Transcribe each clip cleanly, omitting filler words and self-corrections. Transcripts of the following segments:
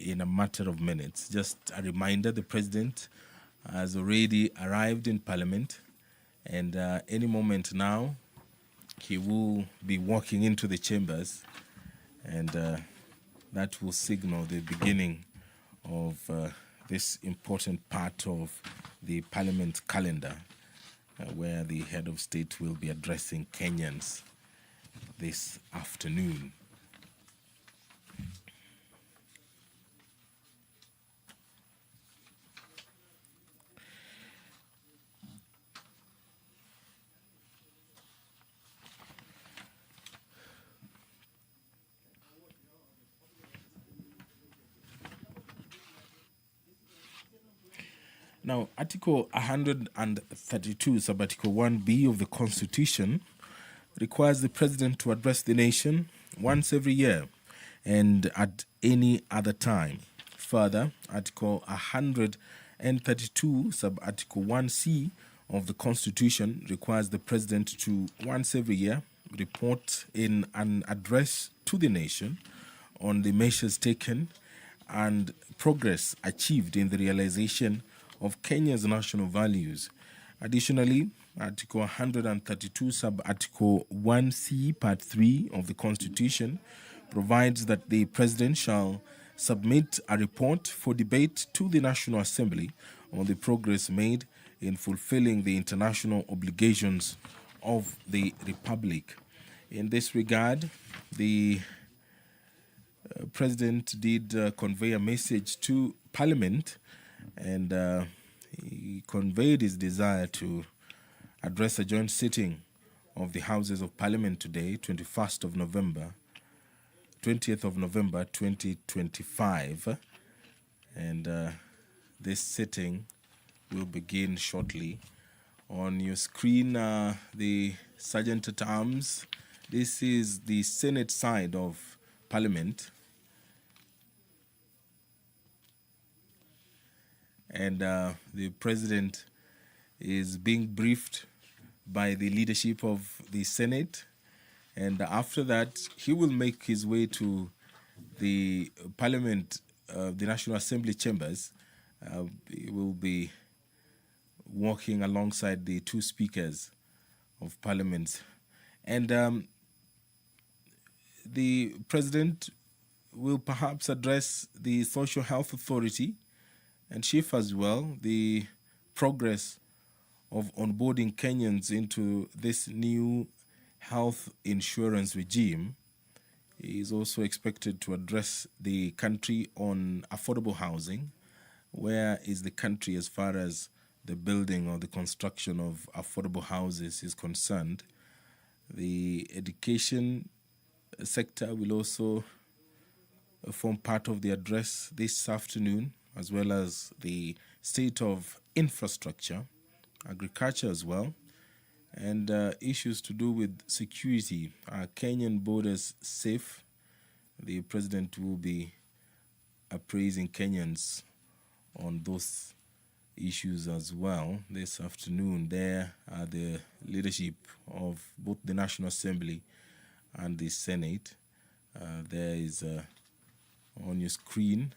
in a matter of minutes. Just a reminder, the president has already arrived in Parliament, and any moment now, he will be walking into the chambers, and that will signal the beginning of this important part of the Parliament calendar, where the head of state will be addressing Kenyans this afternoon. Now, Article 132, Sub-Article 1B of the Constitution requires the President to address the nation once every year and at any other time. Further, Article 132, Sub-Article 1C of the Constitution requires the President to, once every year, report in an address to the nation on the measures taken and progress achieved in the realization of Kenya's national values. Additionally, Article 132, Sub-Article 1C, Part 3 of the Constitution provides that the President shall submit a report for debate to the National Assembly on the progress made in fulfilling the international obligations of the Republic. In this regard, the President did convey a message to Parliament, and he conveyed his desire to address a joint sitting of the Houses of Parliament today, 20th of November 2025, and this sitting will begin shortly. On your screen, the Sergeant at Arms. This is the Senate side of Parliament. And the President is being briefed by the leadership of the Senate. And after that, he will make his way to the Parliament, the National Assembly chambers. He will be walking alongside the two speakers of Parliament. And the President will perhaps address the Social Health Authority and chief as well, the progress of onboarding Kenyans into this new health insurance regime. He is also expected to address the country on affordable housing. Where is the country as far as the building or the construction of affordable houses is concerned? The education sector will also form part of the address this afternoon, as well as the state of infrastructure, agriculture as well, and issues to do with security. Are Kenyan borders safe? The President will be appraising Kenyans on those issues as well this afternoon. There are the leadership of both the National Assembly and the Senate. There is on your screen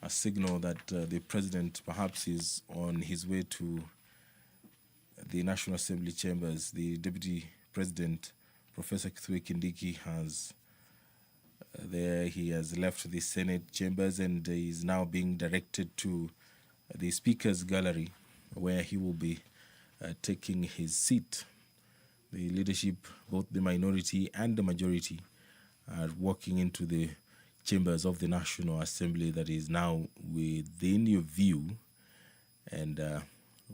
a signal that the President perhaps is on his way to the National Assembly chambers. The Deputy President, Professor Kithure Kindiki, has he has left the Senate chambers and is now being directed to the Speaker's Gallery, where he will be taking his seat. The leadership, both the minority and the majority, are walking into the chambers of the National Assembly that is now within your view, and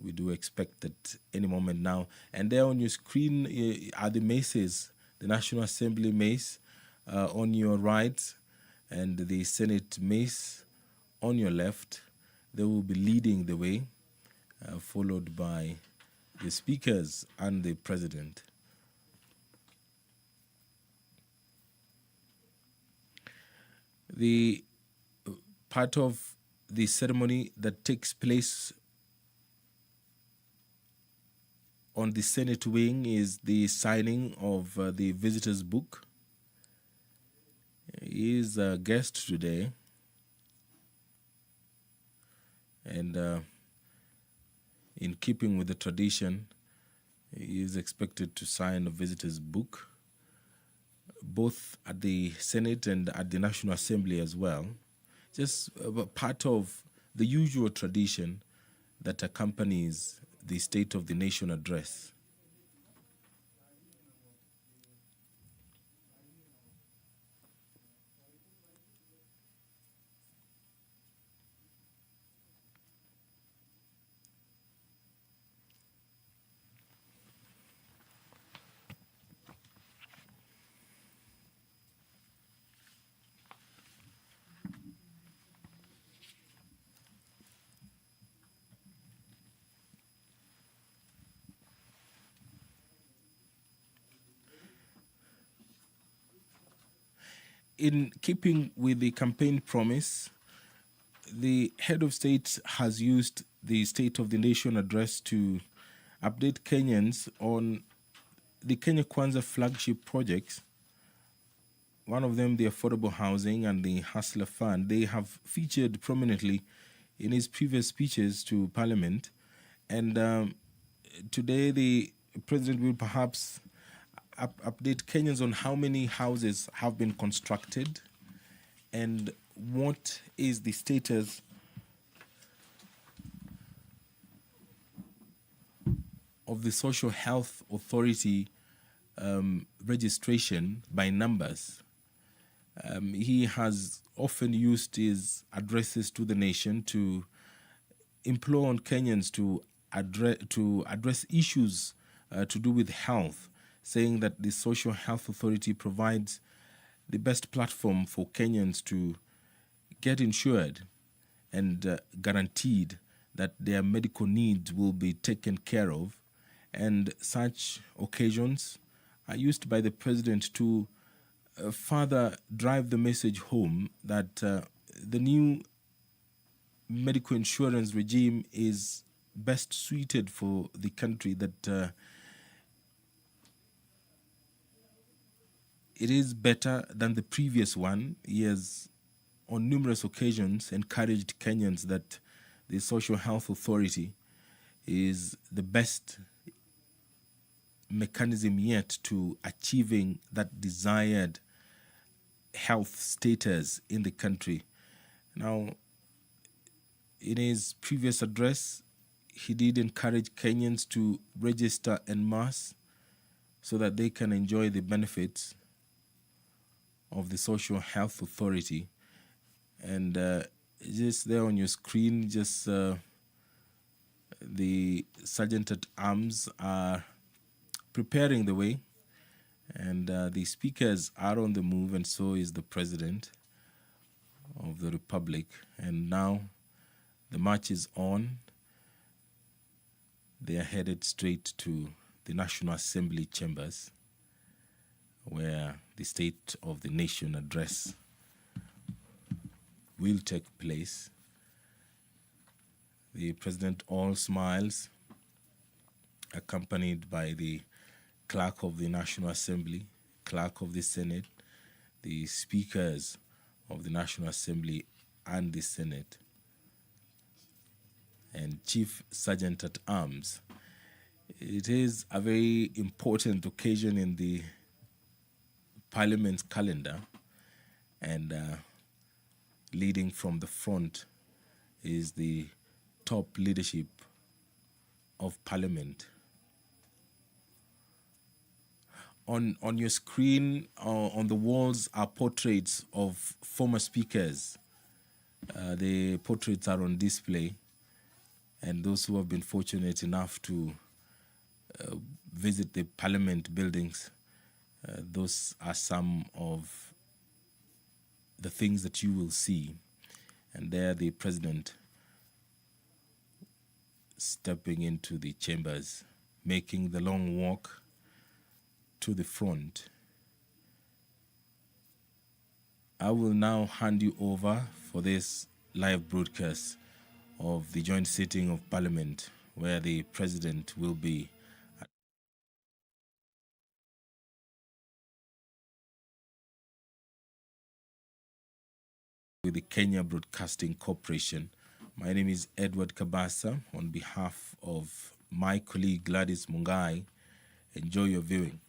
we do expect that any moment now. And there on your screen are the maces, the National Assembly mace on your right and the Senate mace on your left. They will be leading the way, followed by the speakers and the President. The part of the ceremony that takes place on the Senate wing is the signing of the visitor's book. He is a guest today, And in keeping with the tradition, he is expected to sign a visitor's book, both at the Senate and at the National Assembly as well. Just part of the usual tradition that accompanies the State of the Nation address. In keeping with the campaign promise, the head of state has used the State of the Nation address to update Kenyans on the Kenya Kwanza flagship projects. One of them, the affordable housing and the Hustler Fund, they have featured prominently in his previous speeches to Parliament. And today, the president will perhaps update Kenyans on how many houses have been constructed and what is the status of the Social Health Authority registration by numbers. He has often used his addresses to the nation to implore on Kenyans to address issues to do with health, saying that the Social Health Authority provides the best platform for Kenyans to get insured and guaranteed that their medical needs will be taken care of. And such occasions are used by the president to further drive the message home that the new medical insurance regime is best suited for the country, that it is better than the previous one. He has, on numerous occasions, encouraged Kenyans that the Social Health Authority is the best mechanism yet to achieving that desired health status in the country. Now, in his previous address, he did encourage Kenyans to register en masse so that they can enjoy the benefits of the Social Health Authority. And just there on your screen, just the Sergeant at Arms are preparing the way, and the speakers are on the move, and so is the President of the Republic. And now the march is on. They are headed straight to the National Assembly chambers, where the State of the Nation address will take place. The President all smiles, accompanied by the Clerk of the National Assembly, Clerk of the Senate, the Speakers of the National Assembly and the Senate, and Chief Sergeant at Arms. It is a very important occasion in the Parliament's calendar, and leading from the front is the top leadership of Parliament. On your screen, on the walls, are portraits of former speakers. The portraits are on display, and those who have been fortunate enough to visit the Parliament buildings, those are some of the things that you will see. And there the President stepping into the chambers, making the long walk to the front. I will now hand you over for this live broadcast of the joint sitting of Parliament, where the President will be with the Kenya Broadcasting Corporation. My name is Edward Kabasa. On behalf of my colleague Gladys Mungai, enjoy your viewing.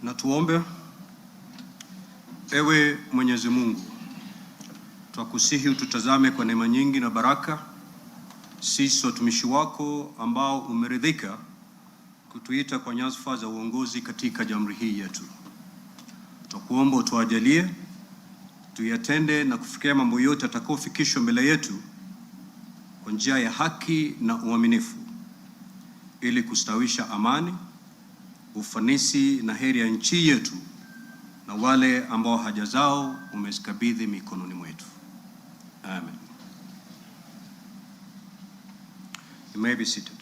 Na tuombe. Ewe Mwenyezi Mungu, twakusihi ututazame kwa neema nyingi na baraka, sisi watumishi wako ambao umeridhika kutuita kwa nyadhifa za uongozi katika jamhuri hii yetu. Twakuomba utuajalie tuyatende na kufikia mambo yote atakayofikishwa mbele yetu kwa njia ya haki na uaminifu, ili kustawisha amani, ufanisi na heri ya nchi yetu na wale ambao haja zao umezikabidhi mikononi mwetu. Amen. You may be seated.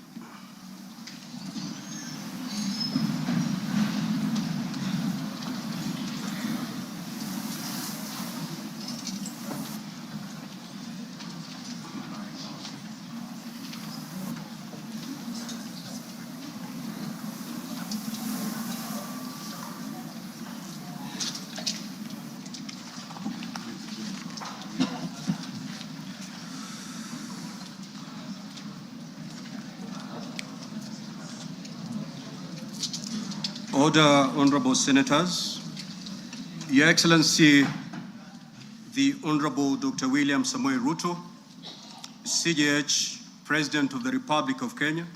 Order, Honorable Senators. Your Excellency, the Honorable Dr. William Samoei Ruto, CJH, President of the Republic of Kenya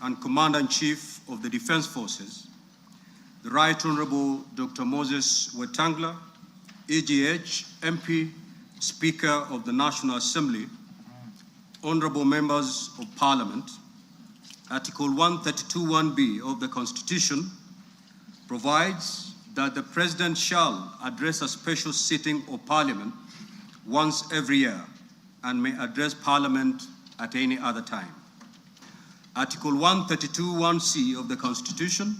and Commander-in-Chief of the Defense Forces, the Right Honorable Dr. Moses Wetangula, EGH, MP, Speaker of the National Assembly, Honorable Members of Parliament, Article 132(1)(b) of the Constitution provides that the President shall address a special sitting of Parliament once every year and may address Parliament at any other time. Article 132(1)(c) of the Constitution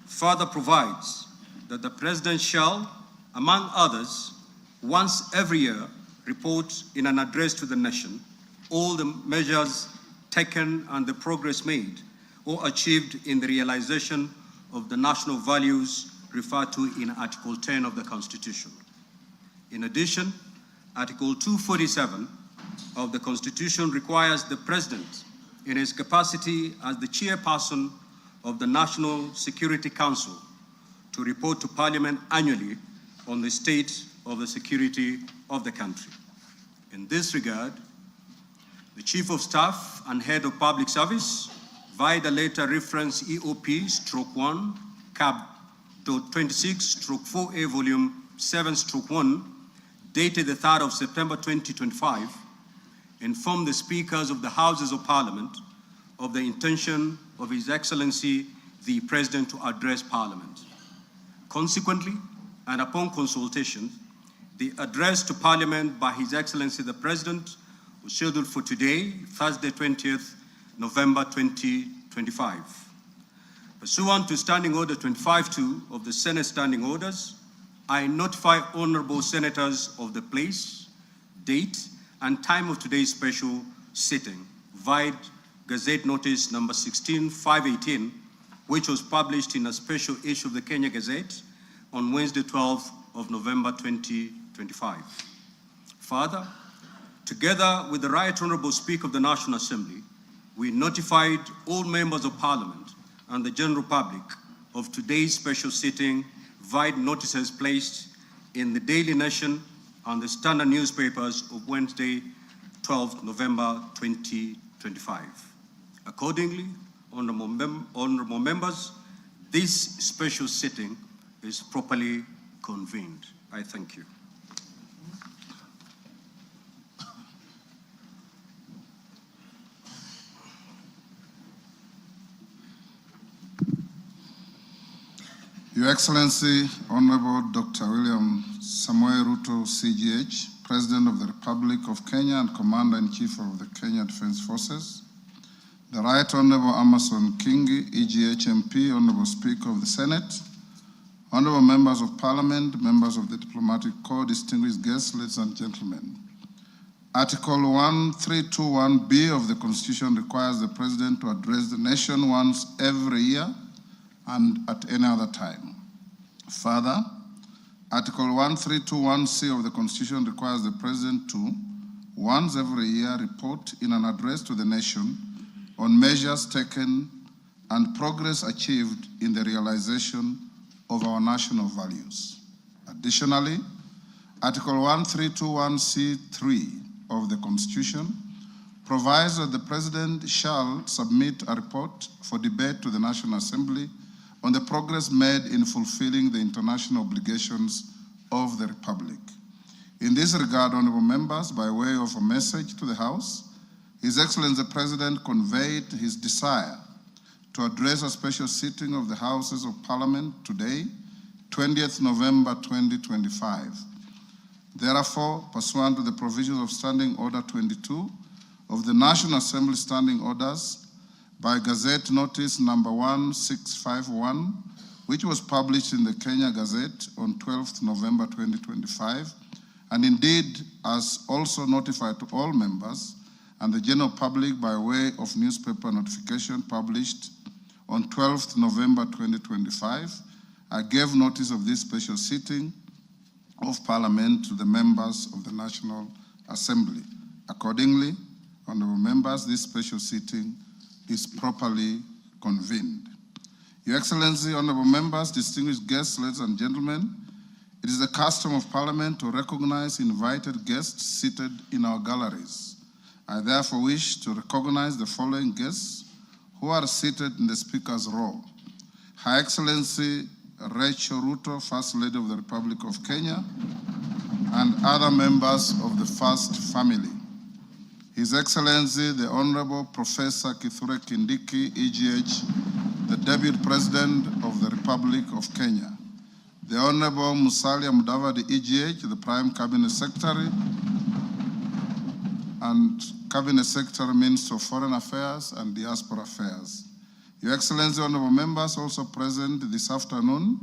further provides that the President shall, among others, once every year report in an address to the nation all the measures taken and the progress made or achieved in the realization of the national values referred to in Article 10 of the Constitution. In addition, Article 247 of the Constitution requires the President, in his capacity as the chairperson of the National Security Council, to report to Parliament annually on the state of the security of the country. In this regard, the Chief of Staff and Head of Public Service, via the letter reference EOP/1 Cap.26/4A Volume 7/1, dated the 3rd of September 2025, informed the Speakers of the Houses of Parliament of the intention of His Excellency the President to address Parliament. Consequently, and upon consultation, the address to Parliament by His Excellency the President was scheduled for today, Thursday, 20th November 2025. Pursuant to Standing Order 25-2 of the Senate Standing Orders, I notify honorable senators of the place, date, and time of today's special sitting, via Gazette Notice number 16/518, which was published in a special issue of the Kenya Gazette on Wednesday, 12th of November 2025. Further, together with the Right Honorable Speaker of the National Assembly, we notified all members of Parliament and the general public of today's special sitting via notices placed in the Daily Nation and the Standard newspapers of Wednesday, 12th November 2025. Accordingly, honorable members, this special sitting is properly convened. I thank you. Your Excellency, Honorable Dr. William Samoei Ruto, CGH, President of the Republic of Kenya and Commander-in-Chief of the Kenya Defense Forces, the Right Honorable Amason Kingi, EGH MP, Honorable Speaker of the Senate, Honorable Members of Parliament, members of the Diplomatic Corps, distinguished guests, ladies and gentlemen. Article 1321B of the Constitution requires the President to address the nation once every year and at any other time. Further, Article 1321C of the Constitution requires the President to, once every year, report in an address to the nation on measures taken and progress achieved in the realization of our national values. Additionally, Article 1321C3 of the Constitution provides that the President shall submit a report for debate to the National Assembly on the progress made in fulfilling the international obligations of the Republic. In this regard, honorable members, by way of a message to the House, His Excellency the President conveyed his desire to address a special sitting of the Houses of Parliament today, 20th November 2025. Therefore, pursuant to the provisions of Standing Order 22 of the National Assembly Standing Orders, by Gazette Notice number 1651, which was published in the Kenya Gazette on 12th November 2025, and indeed as also notified to all members and the general public by way of newspaper notification published on 12th November 2025, I gave notice of this special sitting of Parliament to the members of the National Assembly. Accordingly, honorable members, this special sitting is properly convened. Your Excellency, honorable members, distinguished guests, ladies and gentlemen, it is the custom of Parliament to recognize invited guests seated in our galleries. I therefore wish to recognize the following guests who are seated in the Speaker's row. Her Excellency Rachel Ruto, First Lady of the Republic of Kenya, and other members of the First Family. His Excellency, the Honorable Professor Kithure Kindiki, EGH, the Deputy President of the Republic of Kenya. The Honorable Musalia Mudavadi, EGH, the Prime Cabinet Secretary, and Cabinet Secretary, Minister of Foreign Affairs and Diaspora Affairs. Your Excellency, honorable members, also present this afternoon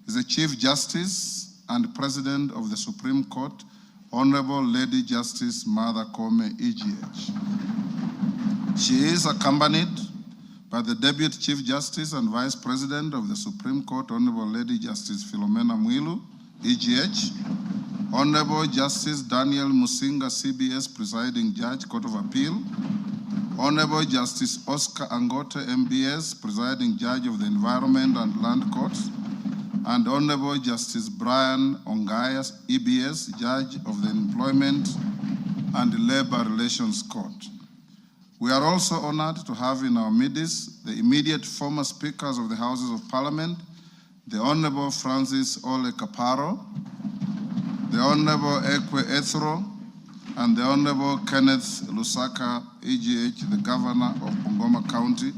is the Chief Justice and President of the Supreme Court, Honorable Lady Justice Martha Koome, EGH. She is accompanied by the Deputy Chief Justice and Vice President of the Supreme Court, Honorable Lady Justice Philomena Mwilu, EGH, Honorable Justice Daniel Musinga, CBS Presiding Judge, Court of Appeal, Honorable Justice Oscar Angote, MBS, Presiding Judge of the Environment and Land Court, and Honorable Justice Brian Ongaya, EBS, Judge of the Employment and Labor Relations Court. We are also honored to have in our midst the immediate former speakers of the Houses of Parliament, the Honorable Francis Ole Kaparo, the Honorable Ekwe Ethro, and the Honorable Kenneth Lusaka, EGH, the Governor of Bungoma County,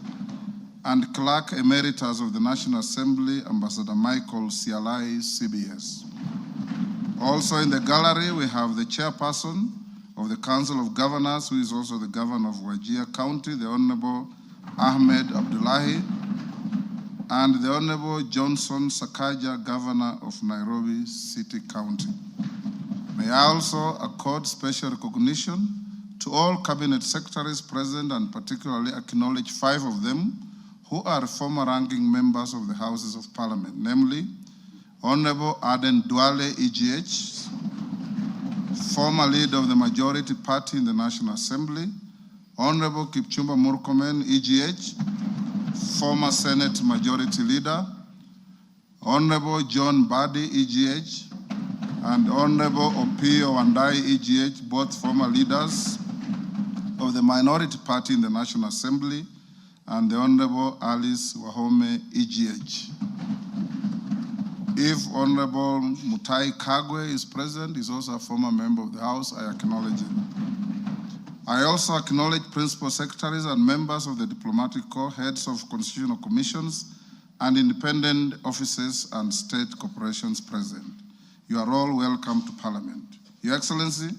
and Clerk Emeritus of the National Assembly, Ambassador Michael Sialai, CBS. Also in the gallery, we have the Chairperson of the Council of Governors, who is also the Governor of Wajir County, the Honorable Ahmed Abdullahi, and the Honorable Johnson Sakaja, Governor of Nairobi City County. May I also accord special recognition to all Cabinet Secretaries present and particularly acknowledge 5 of them who are former ranking members of the Houses of Parliament, namely Honorable Aden Duale, EGH, former leader of the majority party in the National Assembly, Honorable Kipchumba Murkomen, EGH, former Senate Majority Leader, Honorable John Badi, EGH, and Honorable Opio Wandai, EGH, both former leaders of the minority party in the National Assembly, and the Honorable Alice Wahome, EGH. If Honorable Mutai Kagwe is present, he's also a former member of the House, I acknowledge him. I also acknowledge principal secretaries and members of the diplomatic corps, heads of constitutional commissions, and independent offices and state corporations present. You are all welcome to Parliament. Your Excellency,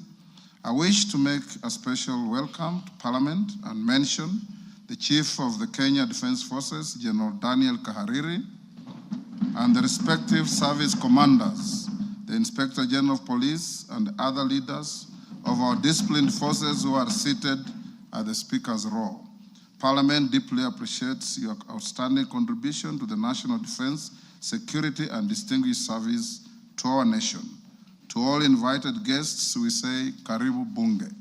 I wish to make a special welcome to Parliament and mention the Chief of the Kenya Defence Forces, General Daniel Kahariri, and the respective service commanders, the Inspector General of Police, and other leaders of our disciplined forces who are seated at the Speaker's row. Parliament deeply appreciates your outstanding contribution to the national defense, security, and distinguished service to our nation. To all invited guests, we say, Karibu Bunge.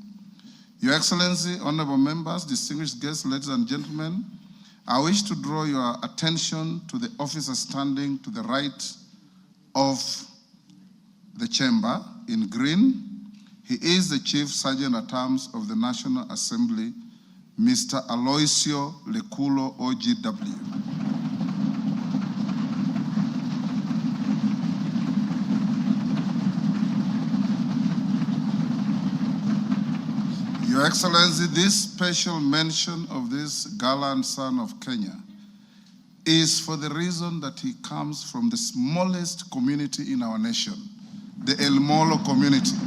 Your Excellency, honorable members, distinguished guests, ladies and gentlemen, I wish to draw your attention to the officer standing to the right of the chamber in green. He is the Chief Sergeant at Arms of the National Assembly, Mr. Aloisio Lekulo, OGW. Your Excellency, this special mention of this gallant son of Kenya is for the reason that he comes from the smallest community in our nation, the El Molo community,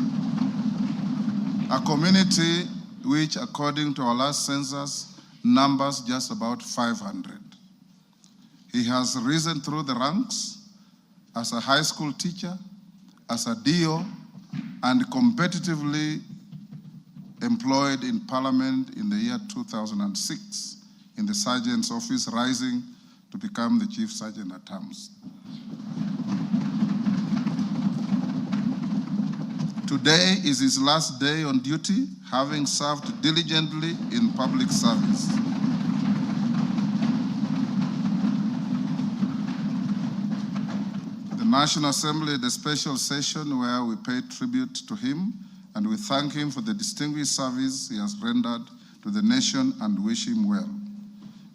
a community which, according to our last census, numbers just about 500. He has risen through the ranks as a high school teacher, as a DO, and competitively employed in Parliament in the year 2006 in the Sergeant's office, rising to become the Chief Sergeant at Arms. Today is his last day on duty, having served diligently in public service. The National Assembly, the special session where we pay tribute to him, and we thank him for the distinguished service he has rendered to the nation and wish him well.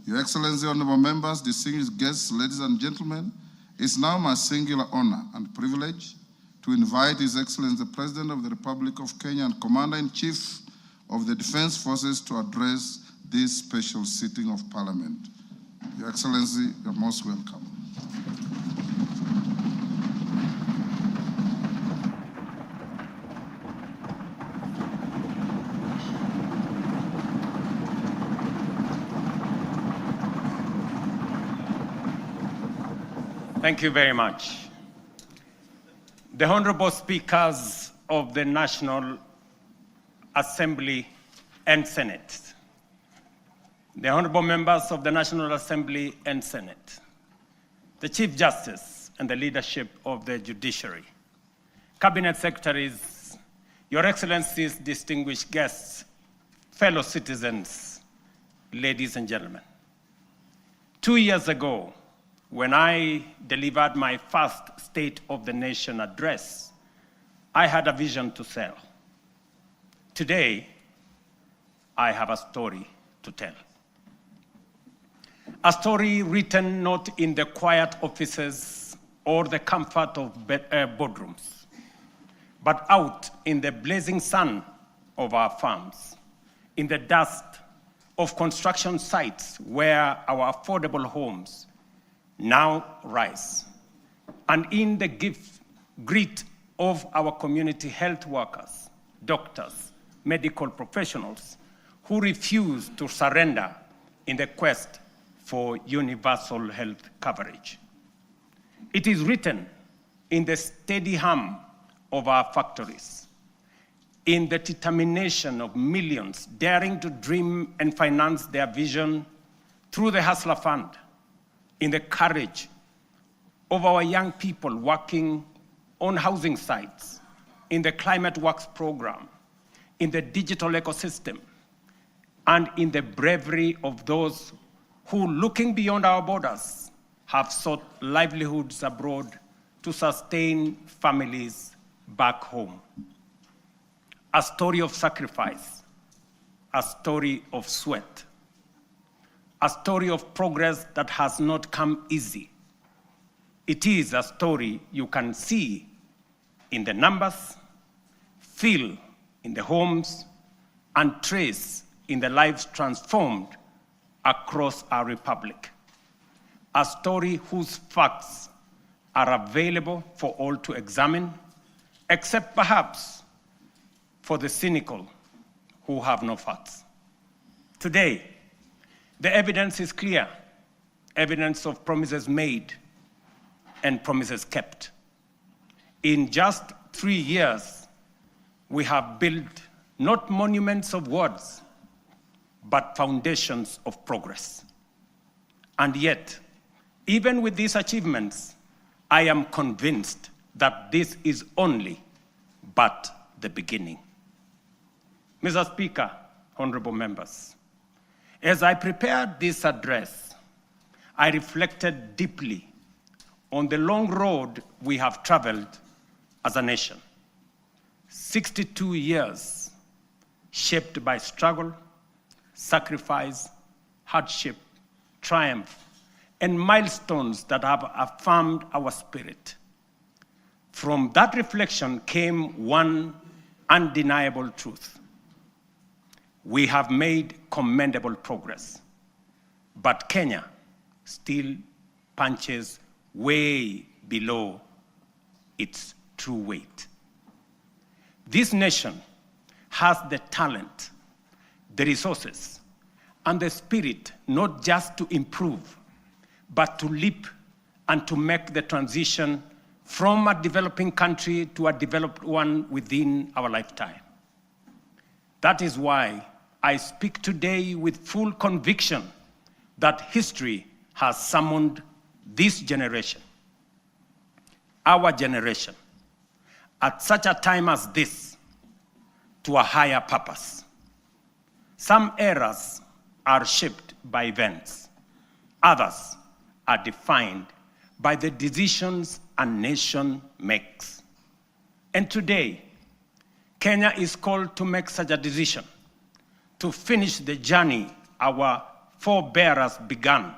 Your Excellency, honorable members, distinguished guests, ladies and gentlemen, it's now my singular honor and privilege to invite His Excellency, the President of the Republic of Kenya and Commander-in-Chief of the Defense Forces to address this special sitting of Parliament. Your Excellency, you're most welcome. Thank you very much. The Honorable Speakers of the National Assembly and Senate, the Honorable Members of the National Assembly and Senate, the Chief Justice and the leadership of the Judiciary, Cabinet Secretaries, Your Excellencies, distinguished guests, fellow citizens, ladies and gentlemen. 2 years ago, when I delivered my first State of the Nation address, I had a vision to sell. Today, I have a story to tell. A story written not in the quiet offices or the comfort of boardrooms, but out in the blazing sun of our farms, in the dust of construction sites where our affordable homes now rise, and in the grit of our community health workers, doctors, medical professionals who refuse to surrender in the quest for universal health coverage. It is written in the steady hum of our factories, in the determination of millions daring to dream and finance their vision through the Hustler Fund, in the courage of our young people working on housing sites, in the Climate Works program, in the digital ecosystem, and in the bravery of those who, looking beyond our borders, have sought livelihoods abroad to sustain families back home. A story of sacrifice, a story of sweat, a story of progress that has not come easy. It is a story you can see in the numbers, feel in the homes, and trace in the lives transformed across our republic. A story whose facts are available for all to examine, except perhaps for the cynical who have no facts. Today, the evidence is clear, evidence of promises made and promises kept. In just 3 years, we have built not monuments of words, but foundations of progress. And yet, even with these achievements, I am convinced that this is only but the beginning. Mr. Speaker, honorable members, as I prepared this address, I reflected deeply on the long road we have traveled as a nation. 62 years shaped by struggle, sacrifice, hardship, triumph, and milestones that have affirmed our spirit. From that reflection came one undeniable truth. We have made commendable progress, but Kenya still punches way below its true weight. This nation has the talent, the resources, and the spirit not just to improve, but to leap and to make the transition from a developing country to a developed one within our lifetime. That is why I speak today with full conviction that history has summoned this generation, our generation, at such a time as this, to a higher purpose. Some eras are shaped by events. Others are defined by the decisions a nation makes. And today, Kenya is called to make such a decision, to finish the journey our forebears began,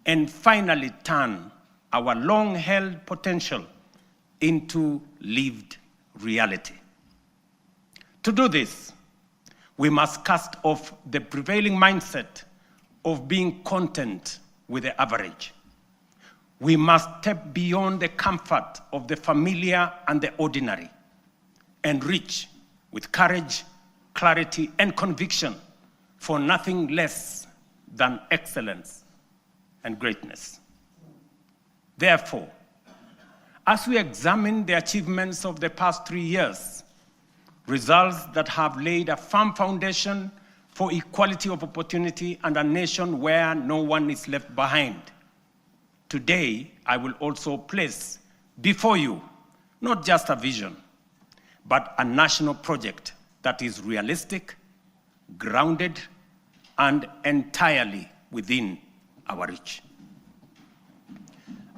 and finally turn our long-held potential into lived reality. To do this, we must cast off the prevailing mindset of being content with the average. We must step beyond the comfort of the familiar and the ordinary and reach with courage, clarity, and conviction for nothing less than excellence and greatness. Therefore, as we examine the achievements of the past 3 years, results that have laid a firm foundation for equality of opportunity and a nation where no one is left behind, today I will also place before you not just a vision, but a national project that is realistic, grounded, and entirely within our reach.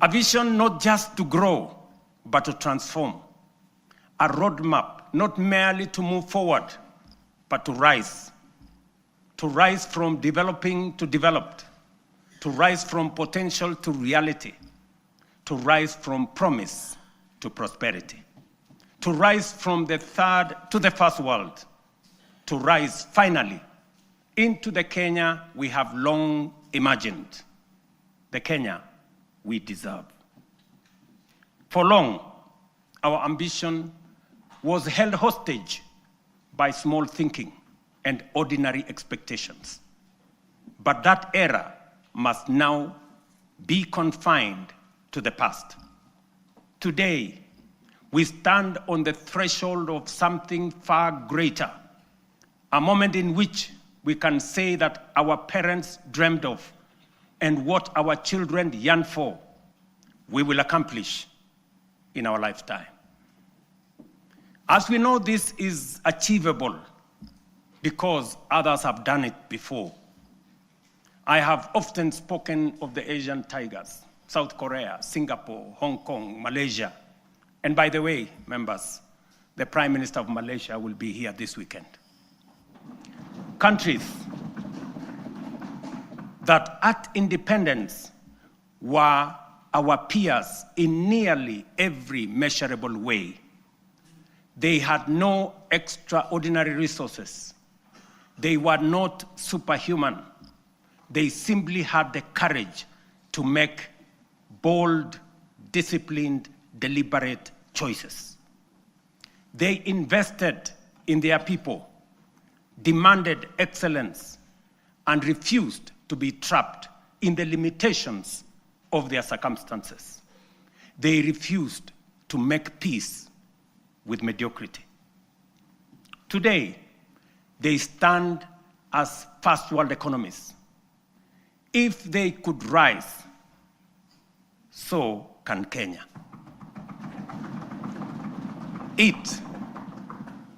A vision not just to grow, but to transform. A roadmap not merely to move forward, but to rise from developing to developed, to rise from potential to reality, to rise from promise to prosperity, to rise from the third to the first world, to rise finally into the Kenya we have long imagined, the Kenya we deserve. For long, our ambition was held hostage by small thinking and ordinary expectations. But that era must now be confined to the past. Today, we stand on the threshold of something far greater, a moment in which we can say that our parents dreamed of and what our children yearn for, we will accomplish in our lifetime. As we know, this is achievable because others have done it before. I have often spoken of the Asian tigers, South Korea, Singapore, Hong Kong, Malaysia. And by the way, members, the Prime Minister of Malaysia will be here this weekend. Countries that at independence were our peers in nearly every measurable way. They had no extraordinary resources. They were not superhuman. They simply had the courage to make bold, disciplined, deliberate choices. They invested in their people, demanded excellence, and refused to be trapped in the limitations of their circumstances. They refused to make peace with mediocrity. Today, they stand as first world economies. If they could rise, so can Kenya. It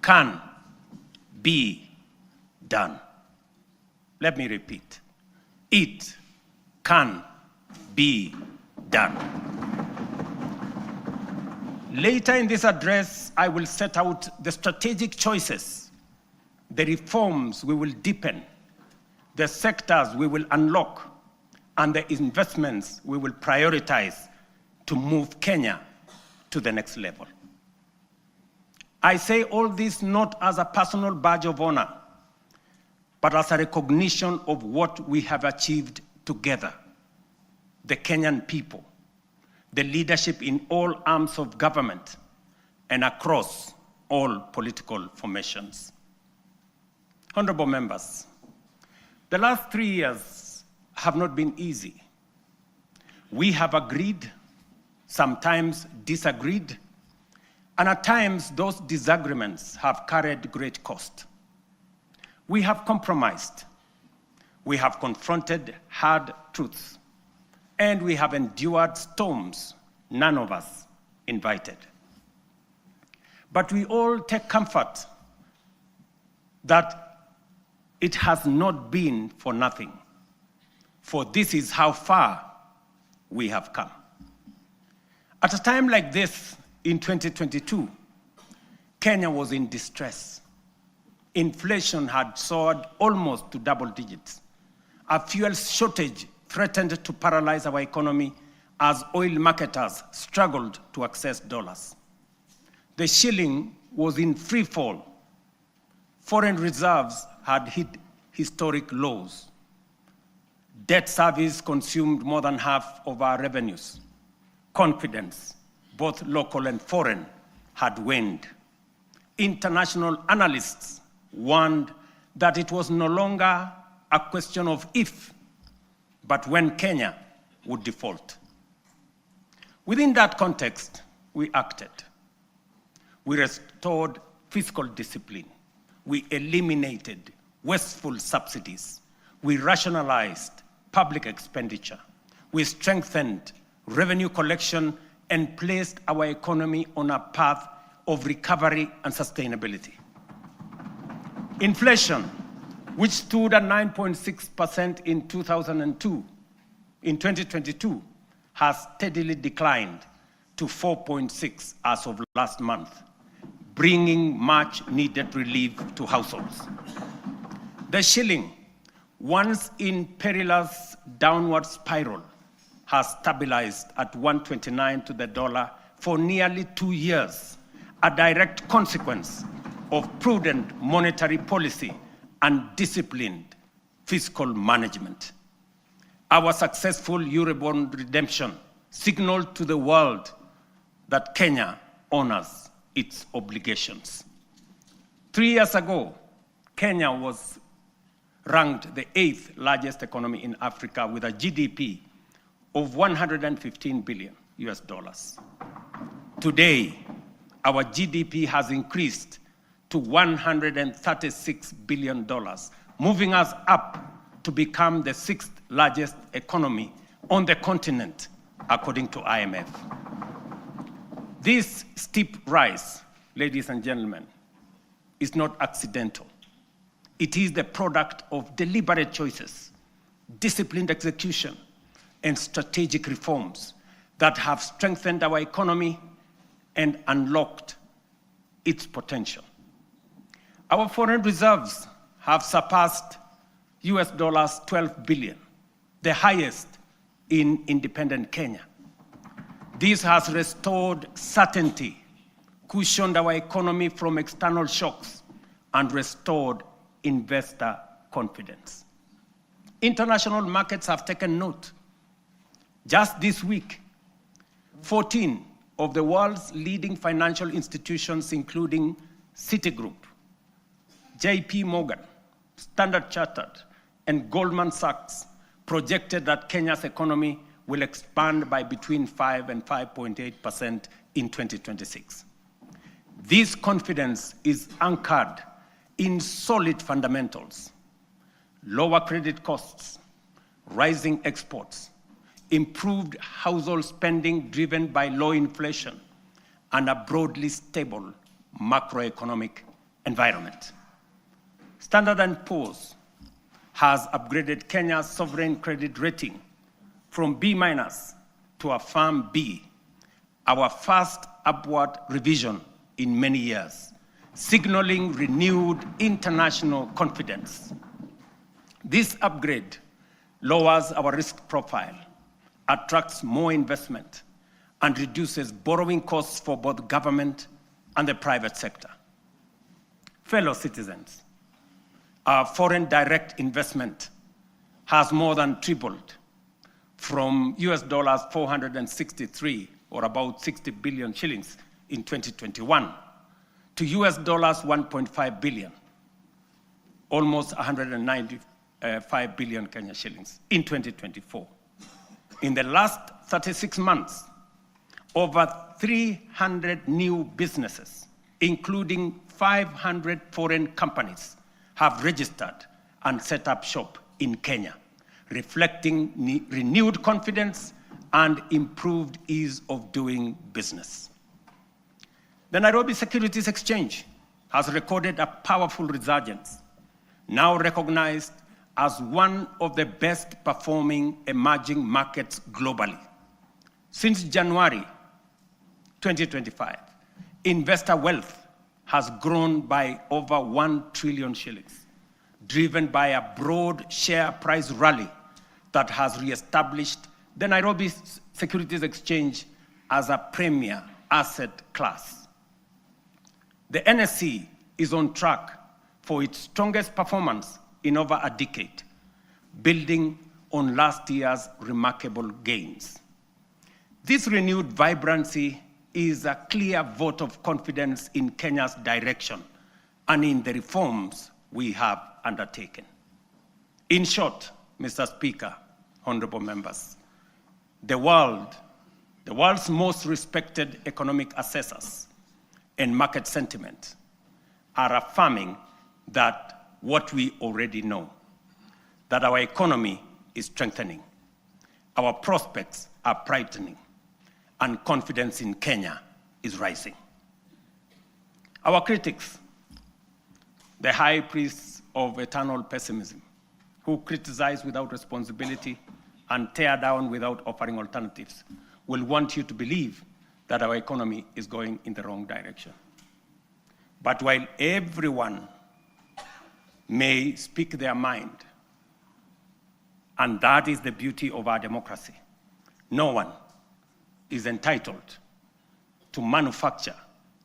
can be done. Let me repeat. It can be done. Later in this address, I will set out the strategic choices, the reforms we will deepen, the sectors we will unlock, and the investments we will prioritize to move Kenya to the next level. I say all this not as a personal badge of honor, but as a recognition of what we have achieved together, the Kenyan people, the leadership in all arms of government, and across all political formations. Honorable members, the last 3 years have not been easy. We have agreed, sometimes disagreed, and at times those disagreements have carried great cost. We have compromised, we have confronted hard truths, and we have endured storms none of us invited. But we all take comfort that it has not been for nothing, for this is how far we have come. At a time like this, in 2022, Kenya was in distress. Inflation had soared almost to double digits. A fuel shortage threatened to paralyze our economy as oil marketers struggled to access dollars. The shilling was in free fall. Foreign reserves had hit historic lows. Debt service consumed more than half of our revenues. Confidence, both local and foreign, had waned. International analysts warned that it was no longer a question of if, but when Kenya would default. Within that context, we acted. We restored fiscal discipline. We eliminated wasteful subsidies. We rationalized public expenditure. We strengthened revenue collection and placed our economy on a path of recovery and sustainability. Inflation, which stood at 9.6% in 2002, in 2022, has steadily declined to 4.6% as of last month, bringing much needed relief to households. The shilling, once in perilous downward spiral, has stabilized at 129 to the dollar for nearly 2 years, a direct consequence of prudent monetary policy and disciplined fiscal management. Our successful Eurobond redemption signaled to the world that Kenya honors its obligations. 3 years ago, Kenya was ranked the 8th largest economy in Africa with a GDP of 115 billion US dollars. Today, our GDP has increased to $136 billion, moving us up to become the 6th largest economy on the continent, according to IMF. This steep rise, ladies and gentlemen, is not accidental. It is the product of deliberate choices, disciplined execution, and strategic reforms that have strengthened our economy and unlocked its potential. Our foreign reserves have surpassed US dollars 12 billion, the highest in independent Kenya. This has restored certainty, cushioned our economy from external shocks, and restored investor confidence. International markets have taken note. Just this week, 14 of the world's leading financial institutions, including Citigroup, JP Morgan, Standard Chartered, and Goldman Sachs, projected that Kenya's economy will expand by between 5 and 5.8% in 2026. This confidence is anchored in solid fundamentals: lower credit costs, rising exports, improved household spending driven by low inflation, and a broadly stable macroeconomic environment. Standard & Poor's has upgraded Kenya's sovereign credit rating from B- to a firm B, our first upward revision in many years, signaling renewed international confidence. This upgrade lowers our risk profile, attracts more investment, and reduces borrowing costs for both government and the private sector. Fellow citizens, our foreign direct investment has more than tripled from US dollars 463, or about 60 billion shillings in 2021, to US dollars 1.5 billion, almost 195 billion Kenya shillings in 2024. In the last 36 months, over 300 new businesses, including 500 foreign companies, have registered and set up shop in Kenya, reflecting renewed confidence and improved ease of doing business. The Nairobi Securities Exchange has recorded a powerful resurgence, now recognized as one of the best performing emerging markets globally. Since January 2025, investor wealth has grown by over 1 trillion shillings, driven by a broad share price rally that has reestablished the Nairobi Securities Exchange as a premier asset class. The NSE is on track for its strongest performance in over a decade, building on last year's remarkable gains. This renewed vibrancy is a clear vote of confidence in Kenya's direction and in the reforms we have undertaken. In short, Mr. Speaker, honorable members, the world's most respected economic assessors and market sentiment are affirming that what we already know, that our economy is strengthening, our prospects are brightening, and confidence in Kenya is rising. Our critics, the high priests of eternal pessimism, who criticize without responsibility and tear down without offering alternatives, will want you to believe that our economy is going in the wrong direction. But while everyone may speak their mind, and that is the beauty of our democracy, no one is entitled to manufacture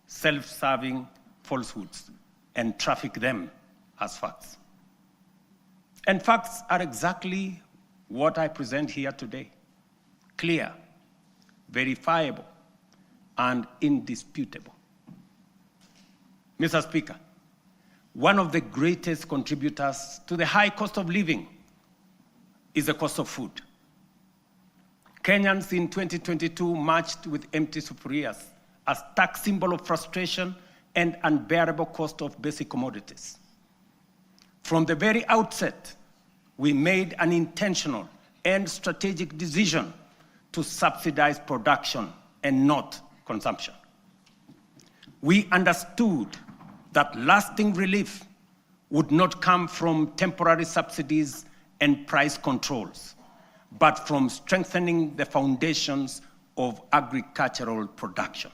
self-serving falsehoods and traffic them as facts. And facts are exactly what I present here today: clear, verifiable, and indisputable. Mr. Speaker, one of the greatest contributors to the high cost of living is the cost of food. Kenyans in 2022 marched with empty sufurias, a stark symbol of frustration and unbearable cost of basic commodities. From the very outset, we made an intentional and strategic decision to subsidize production and not consumption. We understood that lasting relief would not come from temporary subsidies and price controls, but from strengthening the foundations of agricultural production.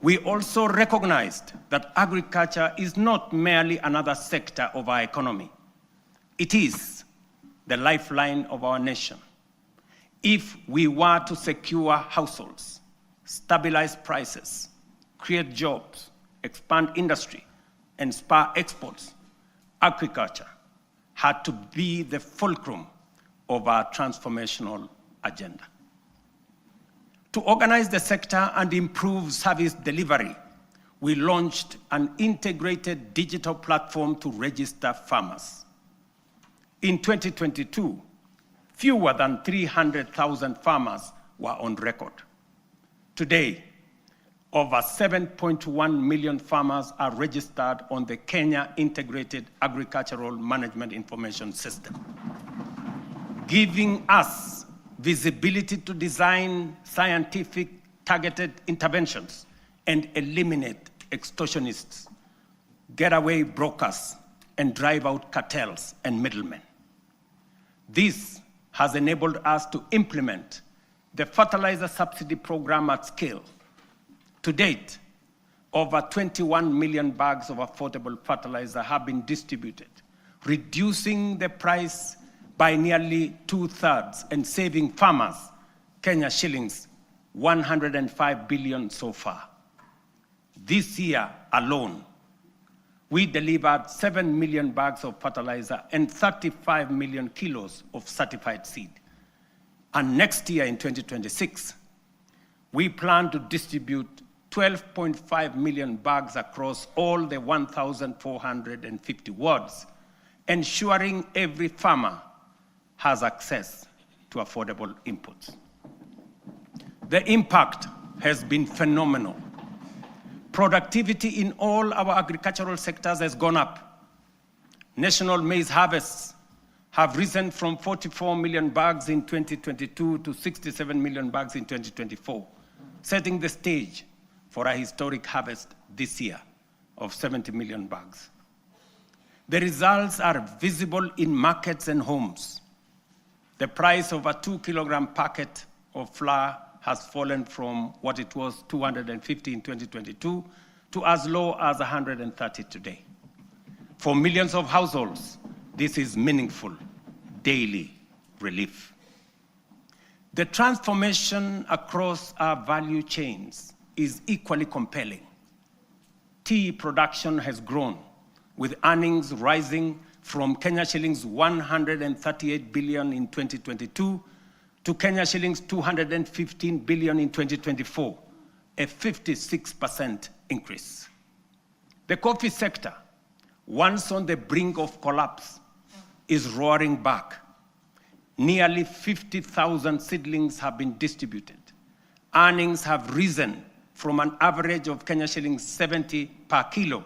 We also recognized that agriculture is not merely another sector of our economy. It is the lifeline of our nation. If we were to secure households, stabilize prices, create jobs, expand industry, and spur exports, agriculture had to be the fulcrum of our transformational agenda. To organize the sector and improve service delivery, we launched an integrated digital platform to register farmers. In 2022, fewer than 300,000 farmers were on record. Today, over 7.1 million farmers are registered on the Kenya Integrated Agricultural Management Information System, giving us visibility to design scientific targeted interventions and eliminate extortionists, getaway brokers, and drive out cartels and middlemen. This has enabled us to implement the fertilizer subsidy program at scale. To date, over 21 million bags of affordable fertilizer have been distributed, reducing the price by nearly 2/3 and saving farmers Kenya shillings 105 billion so far. This year alone, we delivered 7 million bags of fertilizer and 35 million kilos of certified seed. And next year in 2026, we plan to distribute 12.5 million bags across all the 1,450 wards, ensuring every farmer has access to affordable inputs. The impact has been phenomenal. Productivity in all our agricultural sectors has gone up. National maize harvests have risen from 44 million bags in 2022 to 67 million bags in 2024, setting the stage for a historic harvest this year of 70 million bags. The results are visible in markets and homes. The price of a 2-kilogram packet of flour has fallen from what it was 250 in 2022 to as low as 130 today. For millions of households, this is meaningful daily relief. The transformation across our value chains is equally compelling. Tea production has grown, with earnings rising from Kenya shillings 138 billion in 2022 to Kenya shillings 215 billion in 2024, a 56% increase. The coffee sector, once on the brink of collapse, is roaring back. Nearly 50,000 seedlings have been distributed. Earnings have risen from an average of Kenya shillings 70 per kilo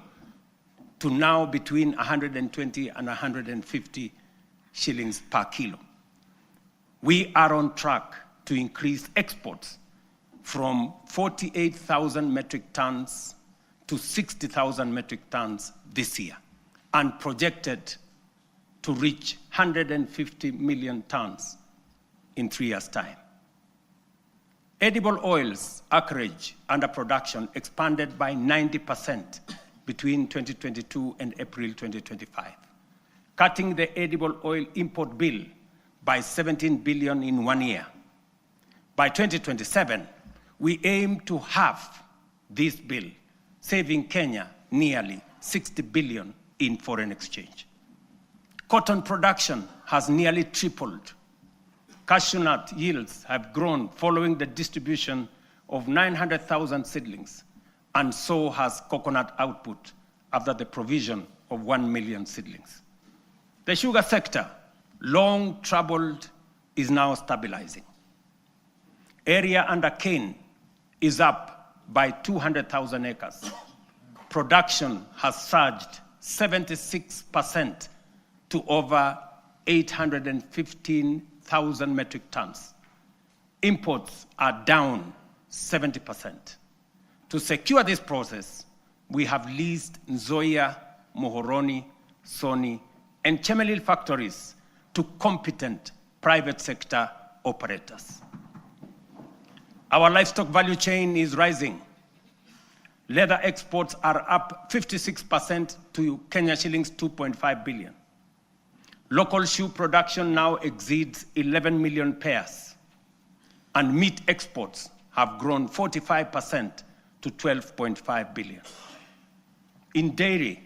to now between 120 and 150 shillings per kilo. We are on track to increase exports from 48,000 metric tons to 60,000 metric tons this year, and projected to reach 150 million tons in 3 years' time. Edible oils acreage under production expanded by 90% between 2022 and April 2025, cutting the edible oil import bill by 17 billion in 1 year. By 2027, we aim to halve this bill, saving Kenya nearly 60 billion in foreign exchange. Cotton production has nearly tripled. Cashew nut yields have grown following the distribution of 900,000 seedlings, and so has coconut output after the provision of 1 million seedlings. The sugar sector, long troubled, is now stabilizing. Area under cane is up by 200,000 acres. Production has surged 76% to over 815,000 metric tons. Imports are down 70%. To secure this process, we have leased Nzoia, Muhoroni, Soni, and Chemelil factories to competent private sector operators. Our livestock value chain is rising. Leather exports are up 56% to Kenya shillings 2.5 billion. Local shoe production now exceeds 11 million pairs, and meat exports have grown 45% to 12.5 billion. In dairy,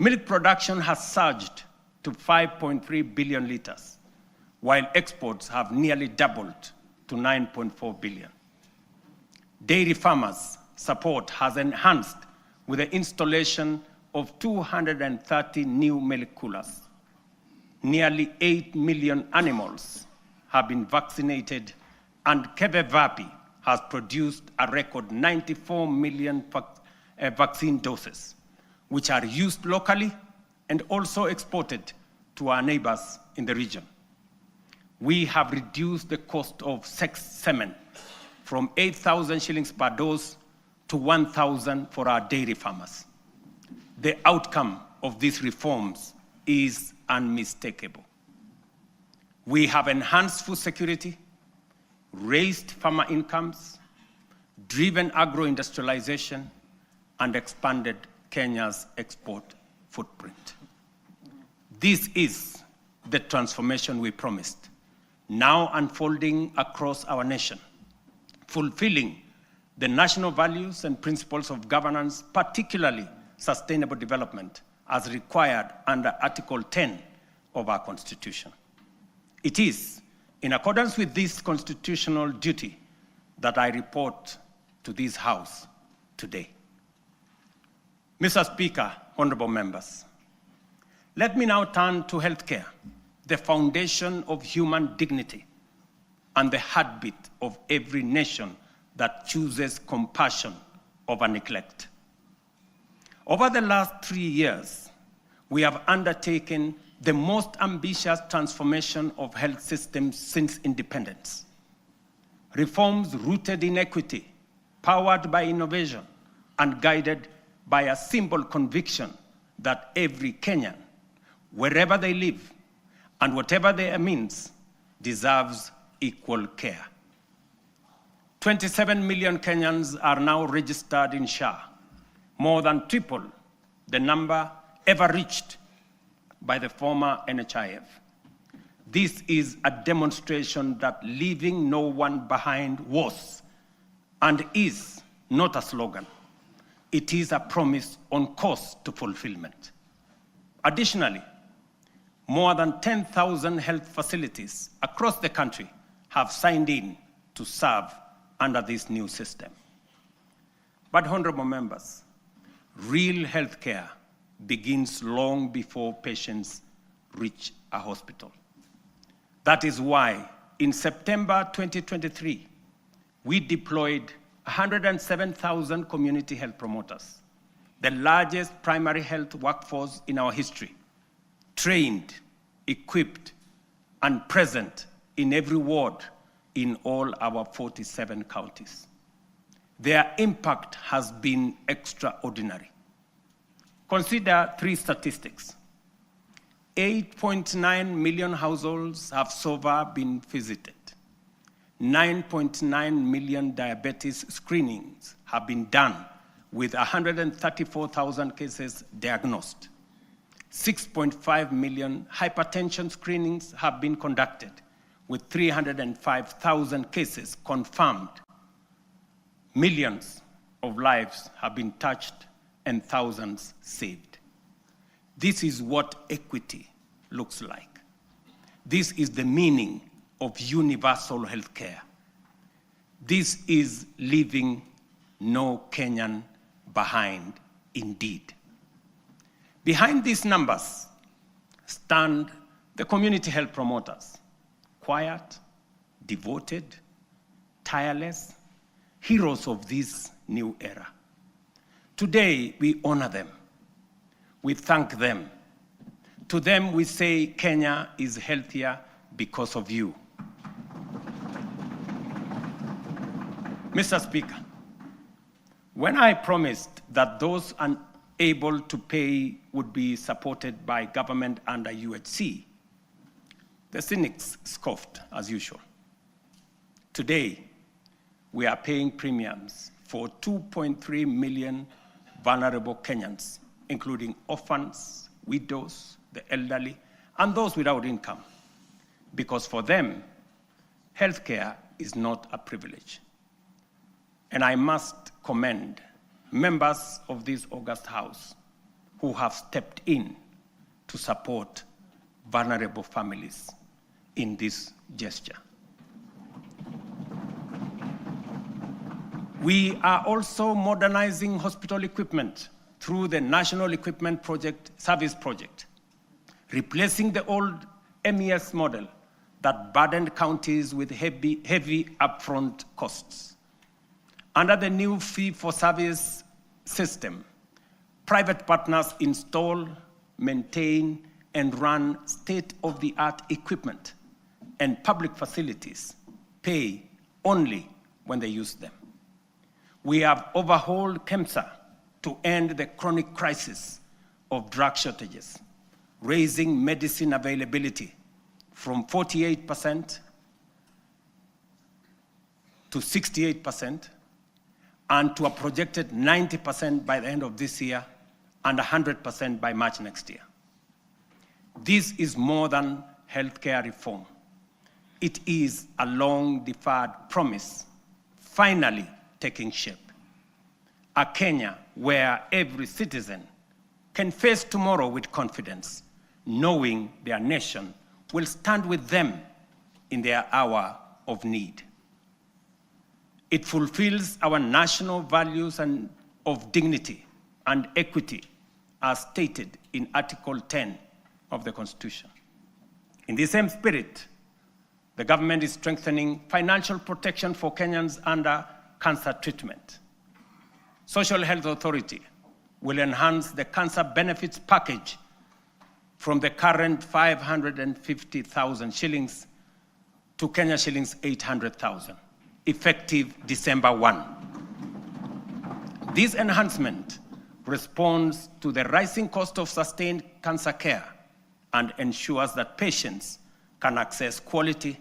milk production has surged to 5.3 billion liters, while exports have nearly doubled to 9.4 billion. Dairy farmers' support has enhanced with the installation of 230 new milk coolers. Nearly 8 million animals have been vaccinated, and Kevevapi has produced a record 94 million vaccine doses, which are used locally and also exported to our neighbors in the region. We have reduced the cost of semen from 8,000 shillings per dose to 1,000 for our dairy farmers. The outcome of these reforms is unmistakable. We have enhanced food security, raised farmer incomes, driven agro-industrialization, and expanded Kenya's export footprint. This is the transformation we promised, now unfolding across our nation, fulfilling the national values and principles of governance, particularly sustainable development, as required under Article 10 of our Constitution. It is in accordance with this constitutional duty that I report to this House today. Mr. Speaker, honorable members, let me now turn to healthcare, the foundation of human dignity and the heartbeat of every nation that chooses compassion over neglect. Over the last 3 years, we have undertaken the most ambitious transformation of health systems since independence. Reforms rooted in equity, powered by innovation, and guided by a simple conviction that every Kenyan, wherever they live and whatever their means, deserves equal care. 27 million Kenyans are now registered in SHA, more than triple the number ever reached by the former NHIF. This is a demonstration that leaving no one behind was and is not a slogan. It is a promise on course to fulfillment. Additionally, more than 10,000 health facilities across the country have signed in to serve under this new system. But honorable members, real health care begins long before patients reach a hospital. That is why in September 2023, we deployed 107,000 community health promoters, the largest primary health workforce in our history, trained, equipped, and present in every ward in all our 47 counties. Their impact has been extraordinary. Consider 3 statistics. 8.9 million households have so far been visited. 9.9 million diabetes screenings have been done with 134,000 cases diagnosed. 6.5 million hypertension screenings have been conducted with 305,000 cases confirmed. Millions of lives have been touched and thousands saved. This is what equity looks like. This is the meaning of universal health care. This is leaving no Kenyan behind, indeed. Behind these numbers stand the community health promoters, quiet, devoted, tireless, heroes of this new era. Today, we honor them. We thank them. To them, we say Kenya is healthier because of you. Mr. Speaker, when I promised that those unable to pay would be supported by government under UHC, the cynics scoffed as usual. Today, we are paying premiums for 2.3 million vulnerable Kenyans, including orphans, widows, the elderly, and those without income, because for them, healthcare is not a privilege. And I must commend members of this august House who have stepped in to support vulnerable families in this gesture. We are also modernizing hospital equipment through the National Equipment Service Project, replacing the old MES model that burdened counties with heavy upfront costs. Under the new fee-for-service system, private partners install, maintain, and run state-of-the-art equipment, and public facilities pay only when they use them. We have overhauled KEMSA to end the chronic crisis of drug shortages, raising medicine availability from 48% to 68%, and to a projected 90% by the end of this year and 100% by March next year. This is more than healthcare reform. It is a long-deferred promise finally taking shape. A Kenya where every citizen can face tomorrow with confidence, knowing their nation will stand with them in their hour of need. It fulfills our national values of dignity and equity as stated in Article 10 of the Constitution. In the same spirit, the government is strengthening financial protection for Kenyans under cancer treatment. Social Health Authority will enhance the cancer benefits package from the current 550,000 shillings to Kenya shillings 800,000. Effective December 1. This enhancement responds to the rising cost of sustained cancer care and ensures that patients can access quality,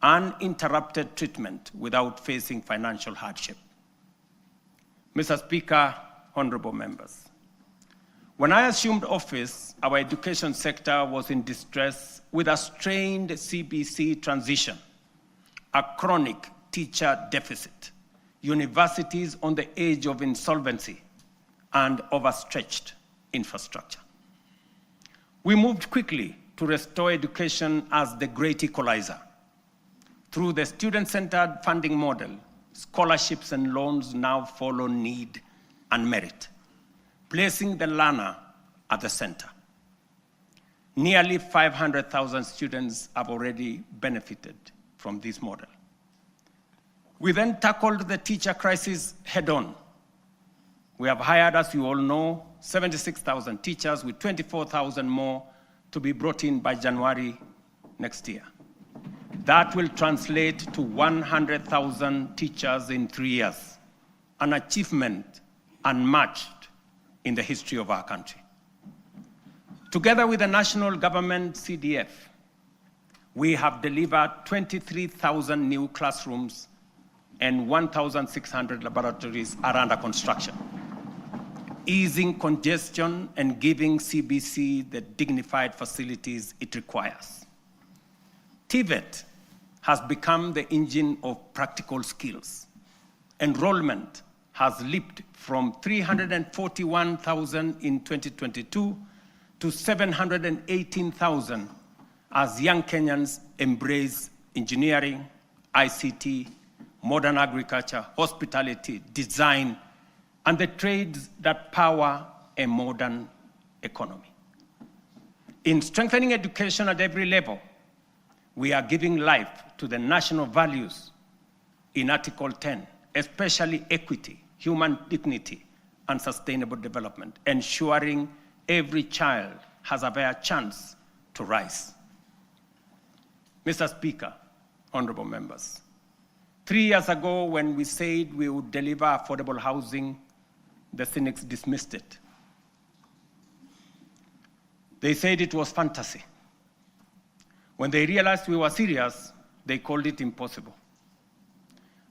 uninterrupted treatment without facing financial hardship. Mr. Speaker, honorable members, when I assumed office, our education sector was in distress with a strained CBC transition, a chronic teacher deficit, universities on the edge of insolvency, and overstretched infrastructure. We moved quickly to restore education as the great equalizer. Through the student-centered funding model, scholarships and loans now follow need and merit, placing the learner at the center. Nearly 500,000 students have already benefited from this model. We then tackled the teacher crisis head-on. We have hired, as you all know, 76,000 teachers with 24,000 more to be brought in by January next year. That will translate to 100,000 teachers in 3 years, an achievement unmatched in the history of our country. Together with the national government CDF, we have delivered 23,000 new classrooms and 1,600 laboratories are under construction, easing congestion and giving CBC the dignified facilities it requires. TVET has become the engine of practical skills. Enrollment has leaped from 341,000 in 2022 to 718,000 as young Kenyans embrace engineering, ICT, modern agriculture, hospitality, design, and the trades that power a modern economy. In strengthening education at every level, we are giving life to the national values in Article 10, especially equity, human dignity, and sustainable development, ensuring every child has a fair chance to rise. Mr. Speaker, honorable members, 3 years ago when we said we would deliver affordable housing, the cynics dismissed it. They said it was fantasy. When they realized we were serious, they called it impossible.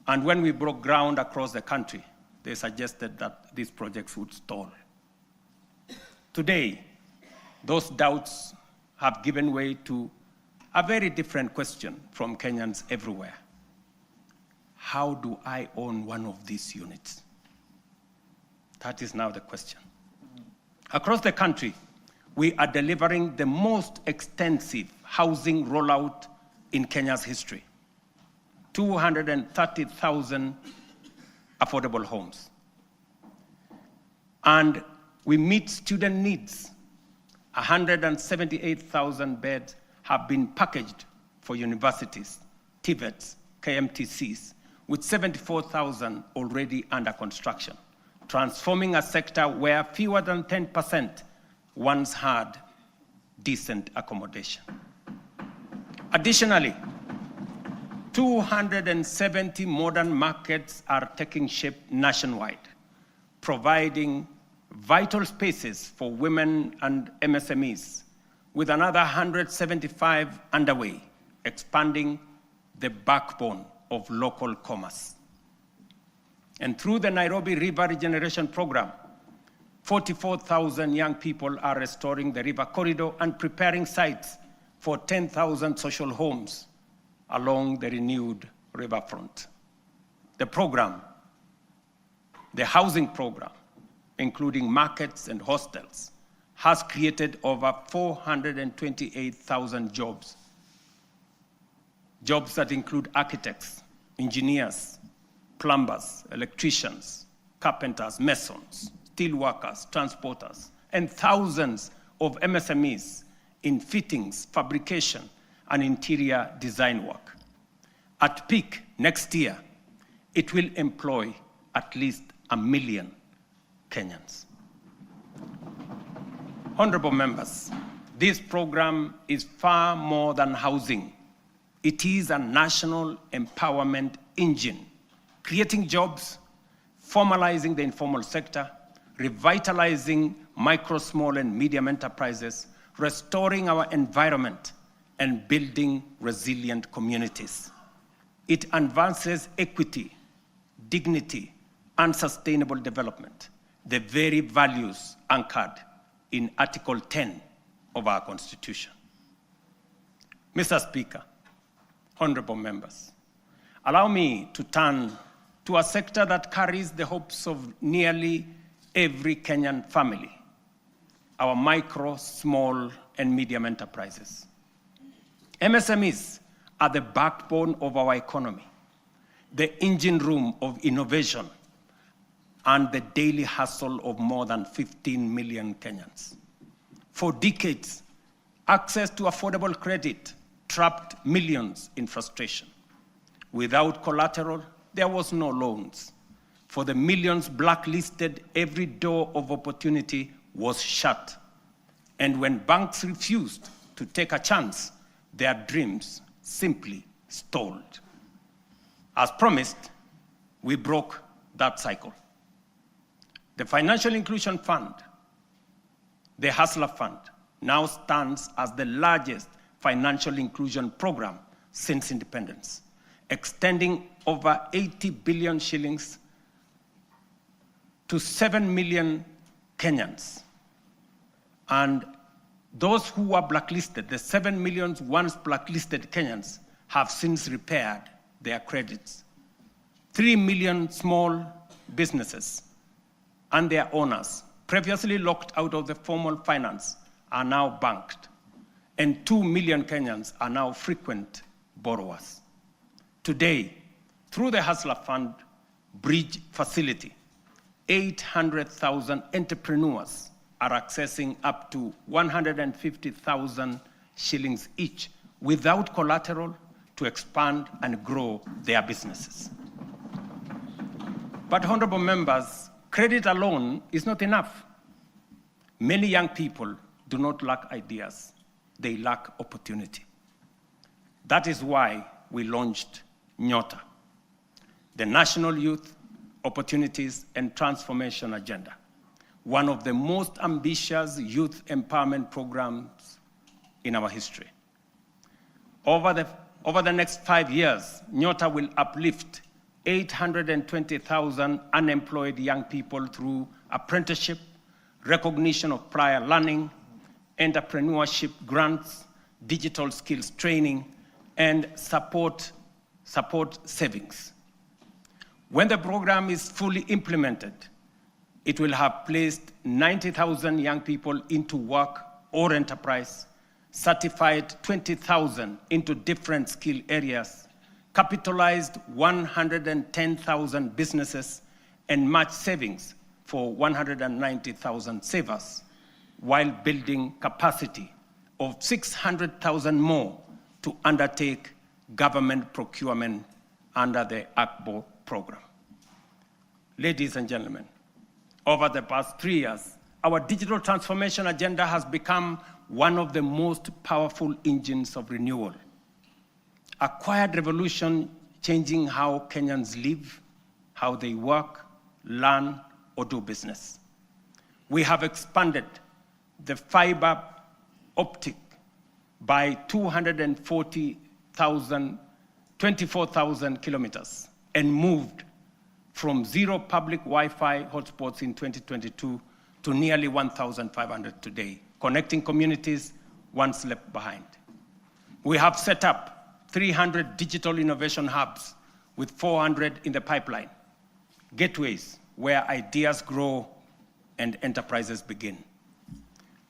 And when we broke ground across the country, they suggested that these projects would stall. Today, those doubts have given way to a very different question from Kenyans everywhere. How do I own one of these units? That is now the question. Across the country, we are delivering the most extensive housing rollout in Kenya's history. 230,000 affordable homes. And we meet student needs. 178,000 beds have been packaged for universities, TVETs, KMTCs, with 74,000 already under construction, transforming a sector where fewer than 10% once had decent accommodation. Additionally, 270 modern markets are taking shape nationwide, providing vital spaces for women and MSMEs, with another 175 underway, expanding the backbone of local commerce. And through the Nairobi River Regeneration Program, 44,000 young people are restoring the river corridor and preparing sites for 10,000 social homes along the renewed riverfront. The program, the housing program, including markets and hostels, has created over 428,000 jobs. Jobs that include architects, engineers, plumbers, electricians, carpenters, masons, steel workers, transporters, and thousands of MSMEs in fittings, fabrication, and interior design work. At peak next year, it will employ at least 1 million Kenyans. Honorable members, this program is far more than housing. It is a national empowerment engine, creating jobs, formalizing the informal sector, revitalizing micro, small, and medium enterprises, restoring our environment, and building resilient communities. It advances equity, dignity, and sustainable development, the very values anchored in Article 10 of our Constitution. Mr. Speaker, honorable members, allow me to turn to a sector that carries the hopes of nearly every Kenyan family, our micro, small, and medium enterprises. MSMEs are the backbone of our economy, the engine room of innovation, and the daily hustle of more than 15 million Kenyans. For decades, access to affordable credit trapped millions in frustration. Without collateral, there was no loans. For the millions blacklisted, every door of opportunity was shut. And when banks refused to take a chance, their dreams simply stalled. As promised, we broke that cycle. The Financial Inclusion Fund, the Hustler Fund, now stands as the largest financial inclusion program since independence, extending over 80 billion shillings to 7 million Kenyans. And those who were blacklisted, the 7 million once blacklisted Kenyans, have since repaired their credits. 3 million small businesses and their owners, previously locked out of the formal finance, are now banked, and 2 million Kenyans are now frequent borrowers. Today, through the Hustler Fund Bridge Facility, 800,000 entrepreneurs are accessing up to 150,000 shillings each without collateral to expand and grow their businesses. But honorable members, credit alone is not enough. Many young people do not lack ideas, they lack opportunity. That is why we launched Nyota, the National Youth Opportunities and Transformation Agenda, one of the most ambitious youth empowerment programs in our history. Over the next 5 years, Nyota will uplift 820,000 unemployed young people through apprenticeship, recognition of prior learning, entrepreneurship grants, digital skills training, and support savings. When the program is fully implemented, it will have placed 90,000 young people into work or enterprise, certified 20,000 into different skill areas, capitalized 110,000 businesses, and matched savings for 190,000 savers, while building capacity of 600,000 more to undertake government procurement under the ACBO program. Ladies and gentlemen, over the past 3 years, our digital transformation agenda has become one of the most powerful engines of renewal. A quiet revolution changing how Kenyans live, how they work, learn, or do business. We have expanded the fiber optic by 24,000 kilometers and moved from 0 public Wi-Fi hotspots in 2022 to nearly 1,500 today, connecting communities once left behind. We have set up 300 digital innovation hubs with 400 in the pipeline, gateways where ideas grow and enterprises begin.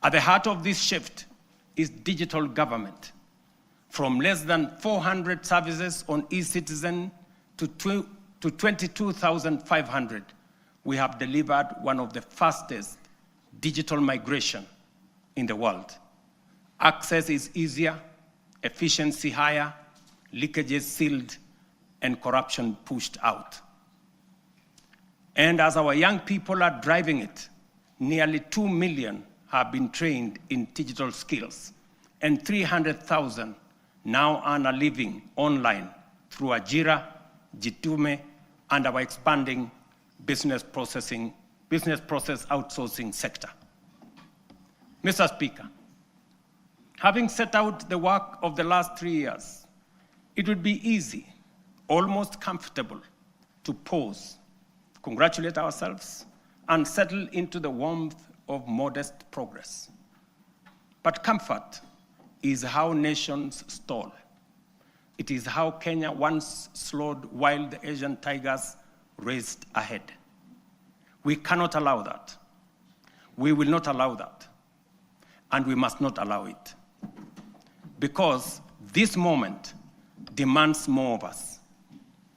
At the heart of this shift is digital government. From less than 400 services on eCitizen to 22,500, we have delivered one of the fastest digital migration in the world. Access is easier, efficiency higher, leakages sealed, and corruption pushed out. And as our young people are driving it, nearly 2 million have been trained in digital skills, and 300,000 now earn a living online through Ajira, Jitume, and our expanding business process outsourcing sector. Mr. Speaker, having set out the work of the last 3 years, it would be easy, almost comfortable, to pause, congratulate ourselves, and settle into the warmth of modest progress. But comfort is how nations stall. It is how Kenya once slowed while the Asian tigers raced ahead. We cannot allow that. We will not allow that. And we must not allow it. Because this moment demands more of us.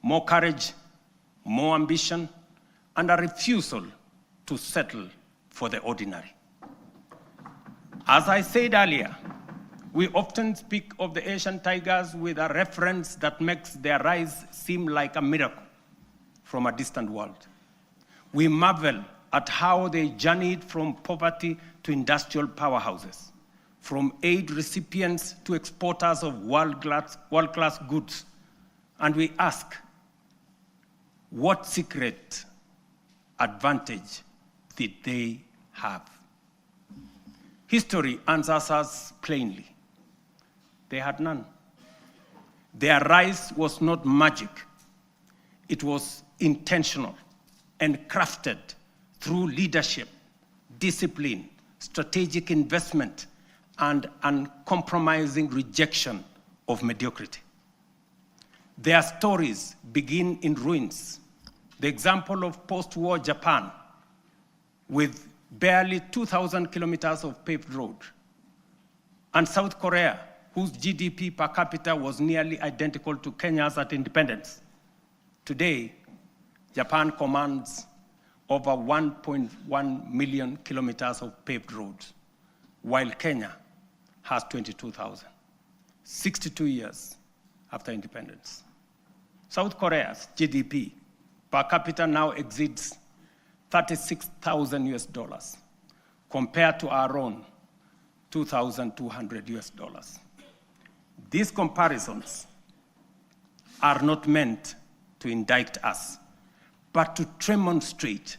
More courage, more ambition, and a refusal to settle for the ordinary. As I said earlier, we often speak of the Asian tigers with a reference that makes their rise seem like a miracle from a distant world. We marvel at how they journeyed from poverty to industrial powerhouses, from aid recipients to exporters of world-class goods. And we ask, what secret advantage did they have? History answers us plainly. They had none. Their rise was not magic. It was intentional and crafted through leadership, discipline, strategic investment, and uncompromising rejection of mediocrity. Their stories begin in ruins. The example of post-war Japan, with barely 2,000 kilometers of paved road, and South Korea, whose GDP per capita was nearly identical to Kenya's at independence. Today, Japan commands over 1.1 million kilometers of paved roads, while Kenya has 22,000, 62 years after independence. South Korea's GDP per capita now exceeds $36,000 compared to our own $2,200. These comparisons are not meant to indict us, but to demonstrate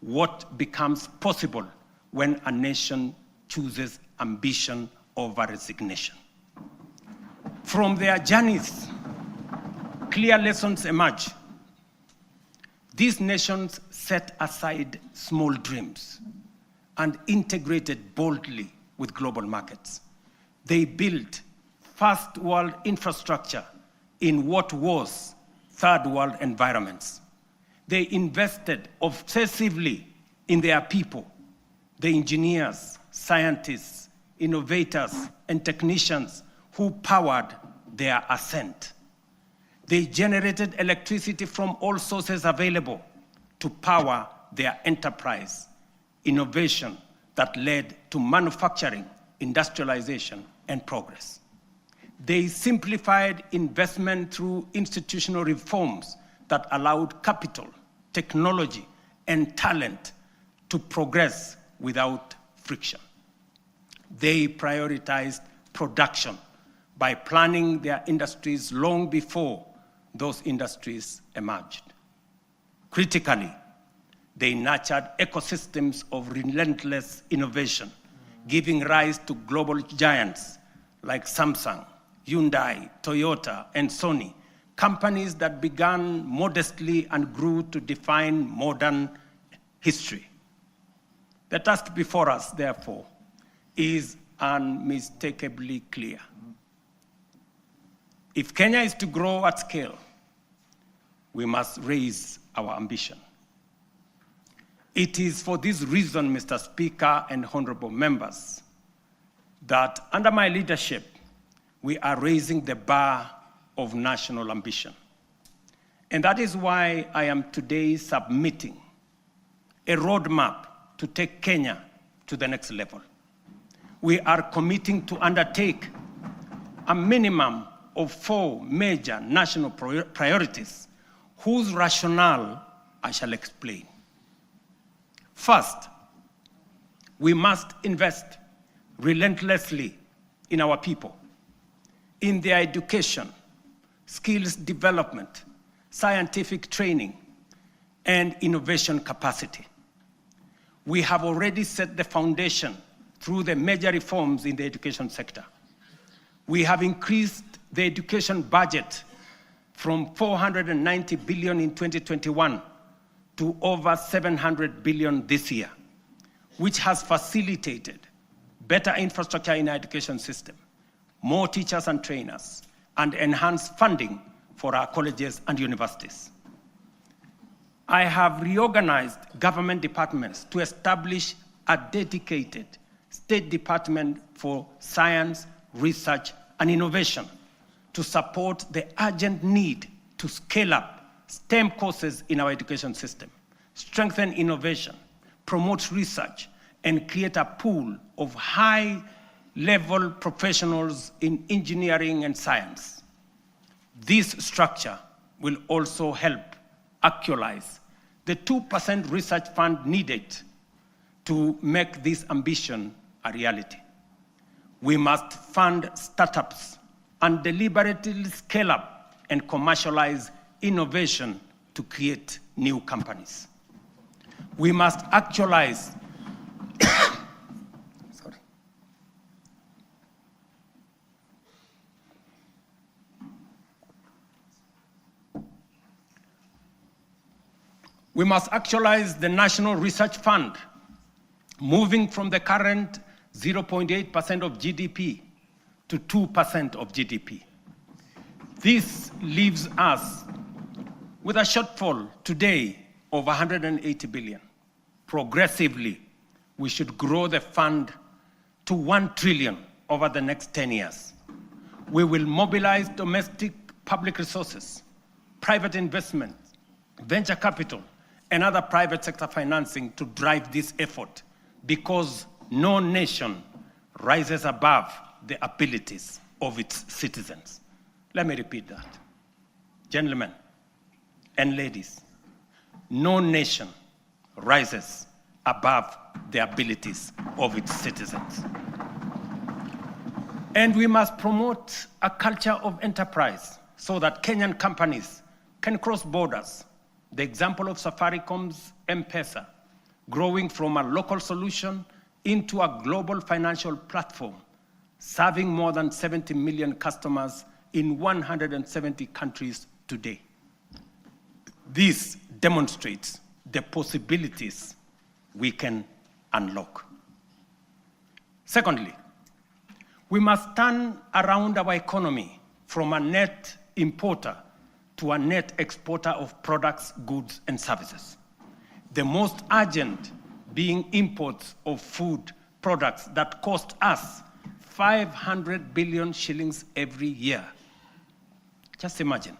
what becomes possible when a nation chooses ambition over resignation. From their journeys, clear lessons emerge. These nations set aside small dreams and integrated boldly with global markets. They built first world infrastructure in what was third world environments. They invested obsessively in their people, the engineers, scientists, innovators, and technicians who powered their ascent. They generated electricity from all sources available to power their enterprise, innovation that led to manufacturing, industrialization, and progress. They simplified investment through institutional reforms that allowed capital, technology, and talent to progress without friction. They prioritized production by planning their industries long before those industries emerged. Critically, they nurtured ecosystems of relentless innovation, giving rise to global giants like Samsung, Hyundai, Toyota, and Sony, companies that began modestly and grew to define modern history. The task before us, therefore, is unmistakably clear. If Kenya is to grow at scale, we must raise our ambition. It is for this reason, Mr. Speaker and honorable members, that under my leadership, we are raising the bar of national ambition. And that is why I am today submitting a roadmap to take Kenya to the next level. We are committing to undertake a minimum of 4 major national priorities whose rationale I shall explain. First, we must invest relentlessly in our people, in their education, skills development, scientific training, and innovation capacity. We have already set the foundation through the major reforms in the education sector. We have increased the education budget from 490 billion in 2021 to over 700 billion this year, which has facilitated better infrastructure in our education system, more teachers and trainers, and enhanced funding for our colleges and universities. I have reorganized government departments to establish a dedicated State Department for Science, Research, and Innovation to support the urgent need to scale up STEM courses in our education system, strengthen innovation, promote research, and create a pool of high-level professionals in engineering and science. This structure will also help actualize the 2% research fund needed to make this ambition a reality. We must fund startups and deliberately scale up and commercialize innovation to create new companies. We must actualize We must actualize the National Research Fund, moving from the current 0.8% of GDP to 2% of GDP. This leaves us with a shortfall today of 180 billion. Progressively, we should grow the fund to 1 trillion over the next 10 years. We will mobilize domestic public resources, private investment, venture capital, and other private sector financing to drive this effort, because no nation rises above the abilities of its citizens. Let me repeat that. Gentlemen and ladies, no nation rises above the abilities of its citizens. And we must promote a culture of enterprise so that Kenyan companies can cross borders. The example of Safaricom's M-Pesa, growing from a local solution into a global financial platform, serving more than 70 million customers in 170 countries today. This demonstrates the possibilities we can unlock. Secondly, we must turn around our economy from a net importer to a net exporter of products, goods, and services. The most urgent being imports of food products that cost us 500 billion shillings every year. Just imagine.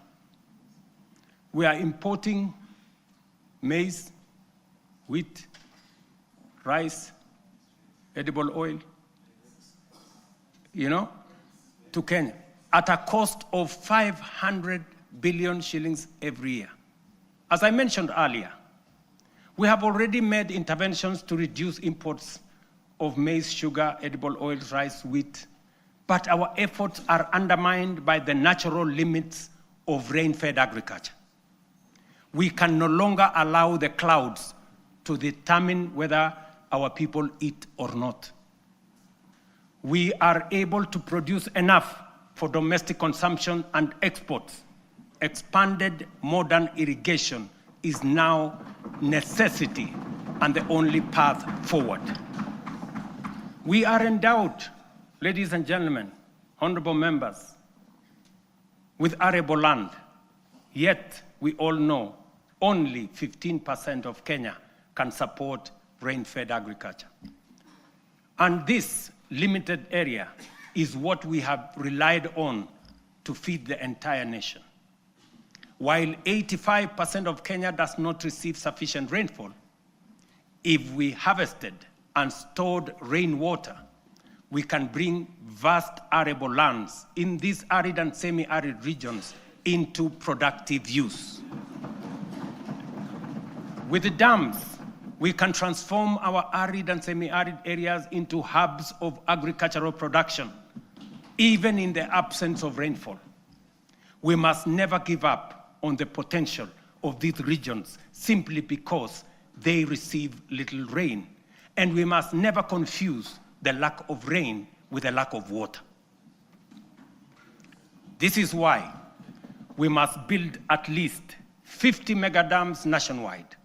We are importing maize, wheat, rice, edible oil, to Kenya at a cost of 500 billion shillings every year. As I mentioned earlier, we have already made interventions to reduce imports of maize, sugar, edible oils, rice, wheat, but our efforts are undermined by the natural limits of rain-fed agriculture. We can no longer allow the clouds to determine whether our people eat or not. We are able to produce enough for domestic consumption and exports. Expanded modern irrigation is now necessity and the only path forward. We are endowed, ladies and gentlemen, honorable members, with arable land, yet we all know only 15% of Kenya can support rain-fed agriculture. And this limited area is what we have relied on to feed the entire nation. While 85% of Kenya does not receive sufficient rainfall, if we harvested and stored rainwater, we can bring vast arable lands in these arid and semi-arid regions into productive use. With the dams, we can transform our arid and semi-arid areas into hubs of agricultural production, even in the absence of rainfall. We must never give up on the potential of these regions simply because they receive little rain. And we must never confuse the lack of rain with a lack of water. This is why we must build at least 50 mega dams nationwide,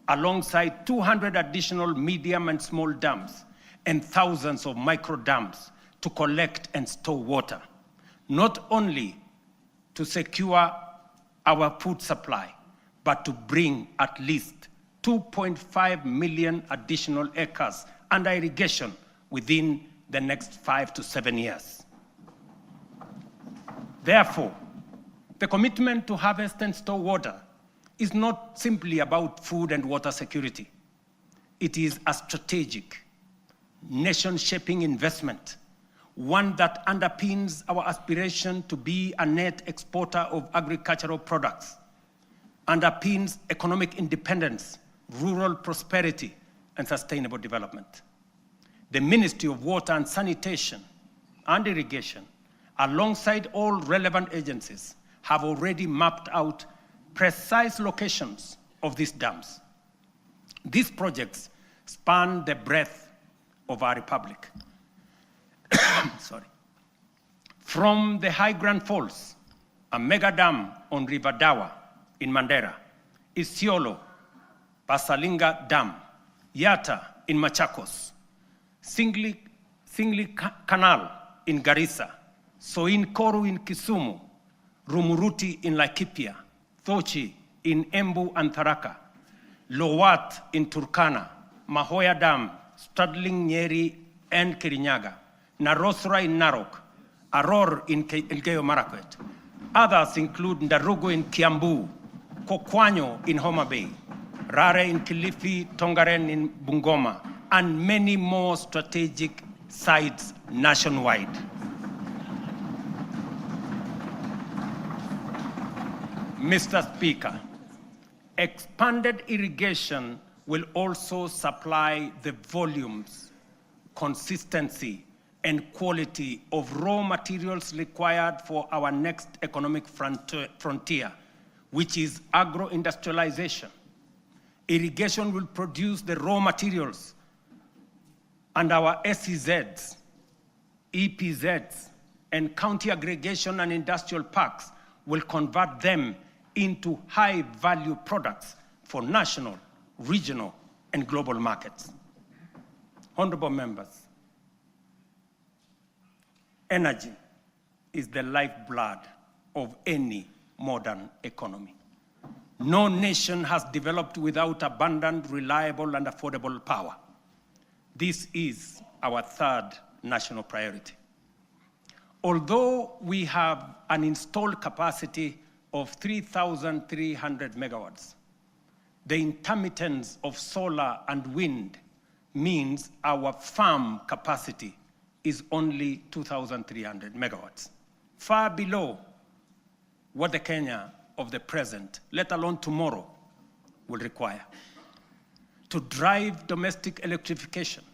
alongside 200 additional medium and small dams and thousands of micro dams to collect and store water, not only to secure our food supply, but to bring at least 2.5 million additional acres under irrigation within the next 5 to 7 years. Therefore, the commitment to harvest and store water is not simply about food and water security. It is a strategic, nation-shaping investment, one that underpins our aspiration to be a net exporter of agricultural products, underpins economic independence, rural prosperity, and sustainable development. The Ministry of Water and Sanitation and Irrigation, alongside all relevant agencies, have already mapped out precise locations of these dams. These projects span the breadth of our republic. From the High Grand Falls, a mega dam on River Dawa in Mandera, Isiolo, Basalinga Dam, Yata in Machakos, Singli Canal in Garissa, Soin Koru in Kisumu, Rumuruti in Laikipia, Thochi in Embu and Tharaka, Lowat in Turkana, Mahoya Dam, straddling Nyeri and Kirinyaga, Narosra in Narok, Aror in Elgeyo Marakwet. Others include Ndarugu in Kiambu, Kokwanyo in Homa Bay, Rare in Kilifi, Tongaren in Bungoma, and many more strategic sites nationwide. Mr. Speaker, expanded irrigation will also supply the volumes, consistency, and quality of raw materials required for our next economic frontier, which is agro-industrialization. Irrigation will produce the raw materials, and our SEZs, EPZs, and county aggregation and industrial parks will convert them into high-value products for national, regional, and global markets. Honorable members, energy is the lifeblood of any modern economy. No nation has developed without abundant, reliable, and affordable power. This is our third national priority. Although we have an installed capacity of 3,300 megawatts, the intermittence of solar and wind means our farm capacity is only 2,300 megawatts, far below what the Kenya of the present, let alone tomorrow, will require. To drive domestic electrification,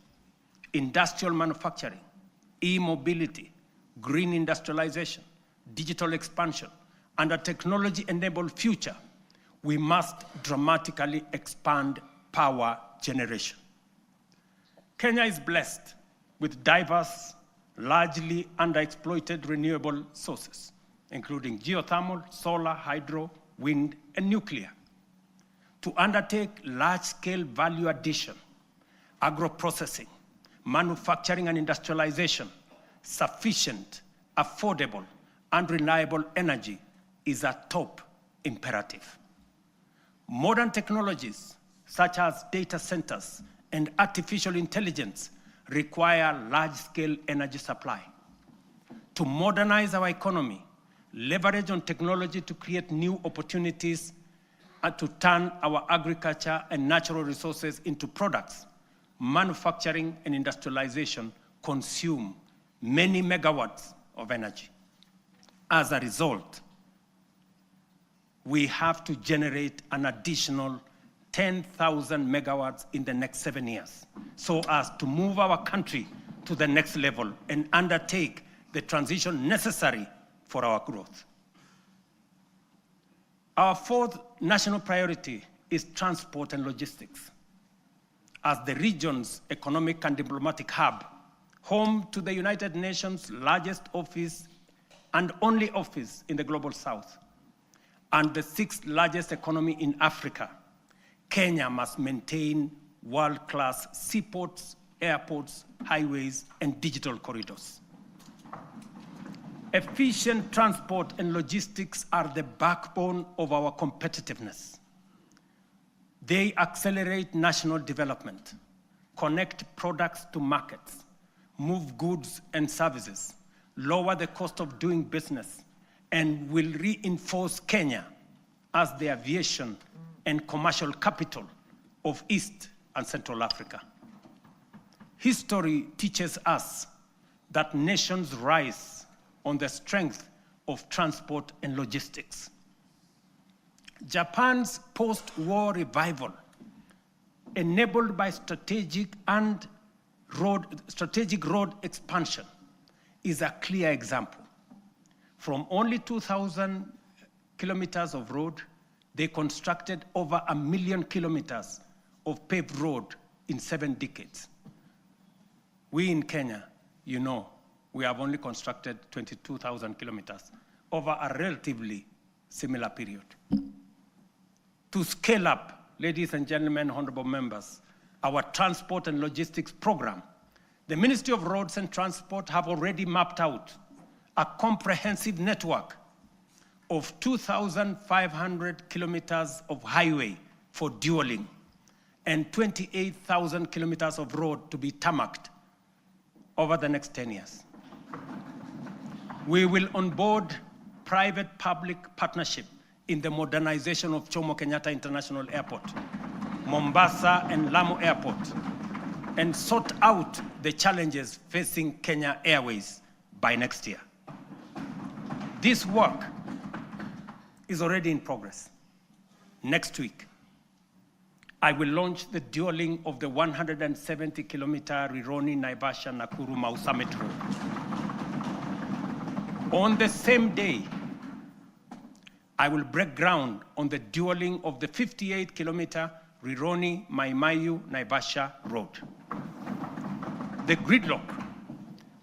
industrial manufacturing, e-mobility, green industrialization, digital expansion, and a technology-enabled future, we must dramatically expand power generation. Kenya is blessed with diverse, largely underexploited renewable sources, including geothermal, solar, hydro, wind, and nuclear. To undertake large-scale value addition, agro-processing, manufacturing and industrialization, sufficient, affordable, and reliable energy is a top imperative. Modern technologies, such as data centers and artificial intelligence, require large-scale energy supply. To modernize our economy, leverage on technology to create new opportunities, and to turn our agriculture and natural resources into products, manufacturing and industrialization consume many megawatts of energy. As a result, we have to generate an additional 10,000 megawatts in the next 7 years so as to move our country to the next level and undertake the transition necessary for our growth. Our fourth national priority is transport and logistics. As the region's economic and diplomatic hub, home to the United Nations' largest office and only office in the Global South, and the sixth largest economy in Africa, Kenya must maintain world-class seaports, airports, highways, and digital corridors. Efficient transport and logistics are the backbone of our competitiveness. They accelerate national development, connect products to markets, move goods and services, lower the cost of doing business, and will reinforce Kenya as the aviation and commercial capital of East and Central Africa. History teaches us that nations rise on the strength of transport and logistics. Japan's post-war revival, enabled by strategic road expansion, is a clear example. From only 2,000 kilometers of road, they constructed over 1 million kilometers of paved road in 7 decades. We in Kenya, you know, we have only constructed 22,000 kilometers over a relatively similar period. To scale up, ladies and gentlemen, honorable members, our transport and logistics program, the Ministry of Roads and Transport have already mapped out a comprehensive network of 2,500 kilometers of highway for dualing and 28,000 kilometers of road to be tarmacked over the next 10 years. We will onboard private-public partnership in the modernization of Jomo Kenyatta International Airport, Mombasa and Lamu Airport, and sort out the challenges facing Kenya Airways by next year. This work is already in progress. Next week, I will launch the dualing of the 170-kilometer Rironi-Naivasha-Nakuru-Mau Summit Road. On the same day, I will break ground on the dualing of the 58-kilometer Rironi-Maimayu-Naivasha Road. The gridlock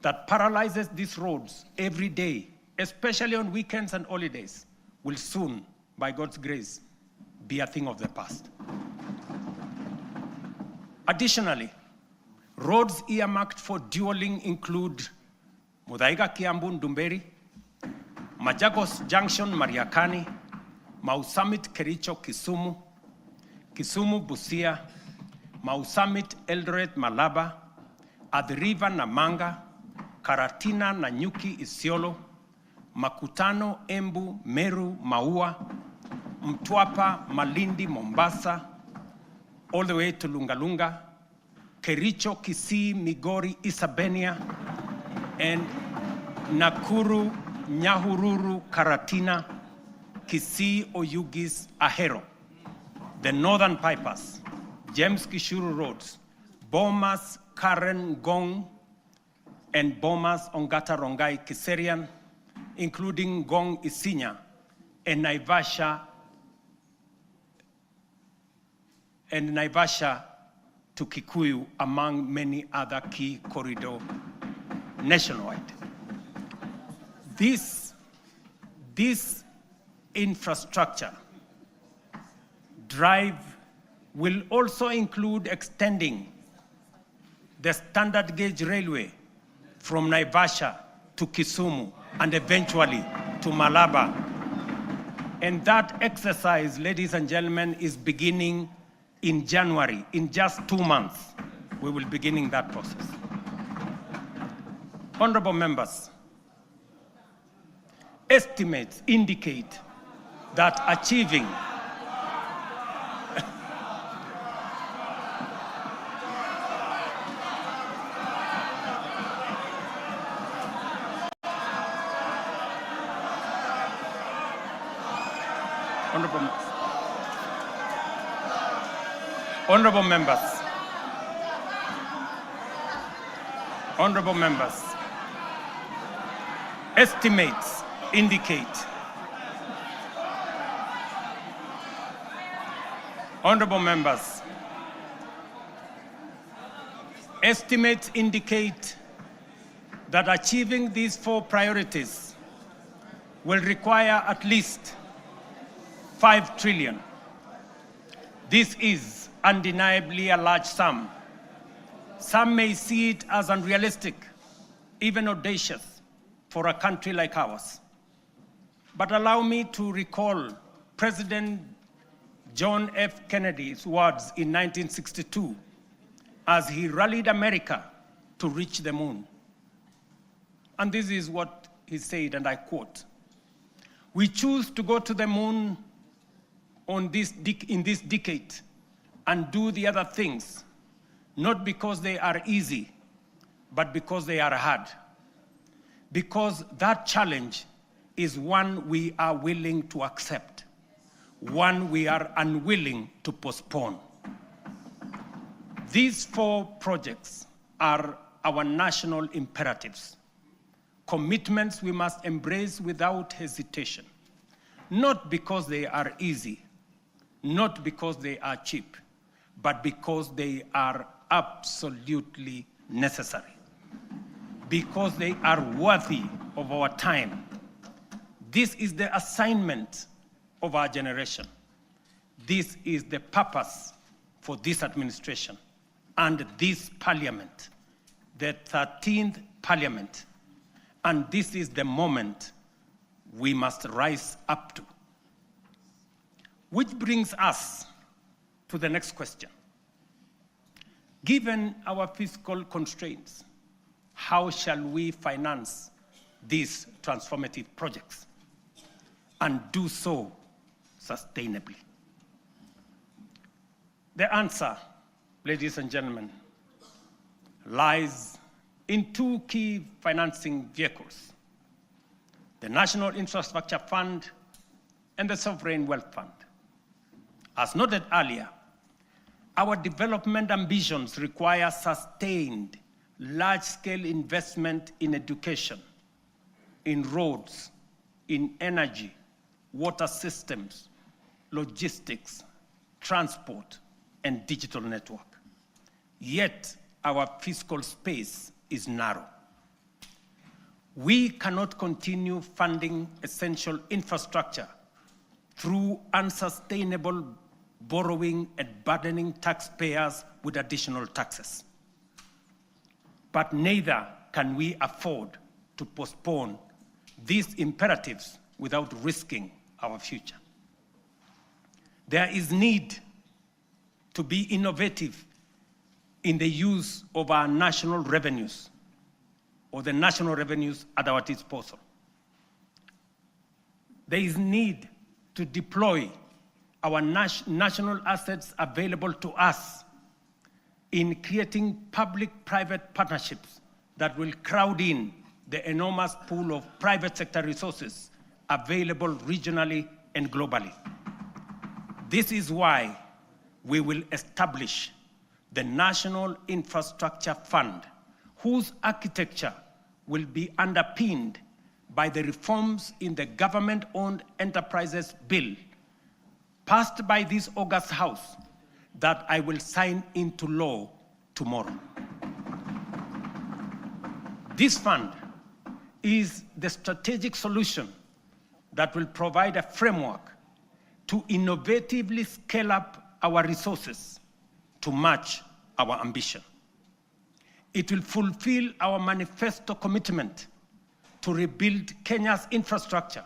that paralyzes these roads every day, especially on weekends and holidays, will soon, by God's grace, be a thing of the past. Additionally, roads earmarked for dualing include Muthaiga Kiambu Ndumberi, Machakos Junction Mariakani, Mau Summit Kericho Kisumu, Kisumu Busia, Mau Summit Eldoret Malaba, Athi River Namanga, Karatina Nanyuki Isiolo, Makutano Embu Meru Maua, Mtwapa Malindi Mombasa, all the way to Lungalunga, Kericho Kisii Migori Isabenia, and Nakuru Nyahururu Karatina, Kisii Oyugis Ahero. The northern bypass, James Gishuru roads, Bomas Karen Gong, and Bomas Ongata Rongai Kiserian, including Gong Isinya and Naivasha to Kikuyu, among many other key corridors nationwide. This infrastructure drive will also include extending the standard gauge railway from Naivasha to Kisumu and eventually to Malaba. And that exercise, ladies and gentlemen, is beginning in January. In just 2 months, we will be beginning that process. Honorable members, estimates indicate that achieving Honorable members, estimates indicate that achieving these 4 priorities will require at least 5 trillion. This is undeniably a large sum. Some may see it as unrealistic, even audacious, for a country like ours. But allow me to recall President John F. Kennedy's words in 1962 as he rallied America to reach the moon. And this is what he said, and I quote, "We choose to go to the moon in this decade and do the other things, not because they are easy, but because they are hard. Because that challenge is one we are willing to accept, one we are unwilling to postpone." These 4 projects are our national imperatives, commitments we must embrace without hesitation, not because they are easy, not because they are cheap, but because they are absolutely necessary, because they are worthy of our time. This is the assignment of our generation. This is the purpose for this administration and this parliament, the 13th parliament. And this is the moment we must rise up to. Which brings us to the next question. Given our fiscal constraints, how shall we finance these transformative projects and do so sustainably? The answer, ladies and gentlemen, lies in two key financing vehicles: the National Infrastructure Fund and the Sovereign Wealth Fund. As noted earlier, our development ambitions require sustained, large-scale investment in education, in roads, in energy, water systems, logistics, transport, and digital network. Yet, our fiscal space is narrow. We cannot continue funding essential infrastructure through unsustainable borrowing and burdening taxpayers with additional taxes. But neither can we afford to postpone these imperatives without risking our future. There is need to be innovative in the use of our national revenues, or the national revenues at our disposal. There is need to deploy our national assets available to us in creating public-private partnerships that will crowd in the enormous pool of private sector resources available regionally and globally. This is why we will establish the National Infrastructure Fund, whose architecture will be underpinned by the reforms in the Government-Owned Enterprises Bill passed by this august House that I will sign into law tomorrow. This fund is the strategic solution that will provide a framework to innovatively scale up our resources to match our ambition. It will fulfill our manifesto commitment to rebuild Kenya's infrastructure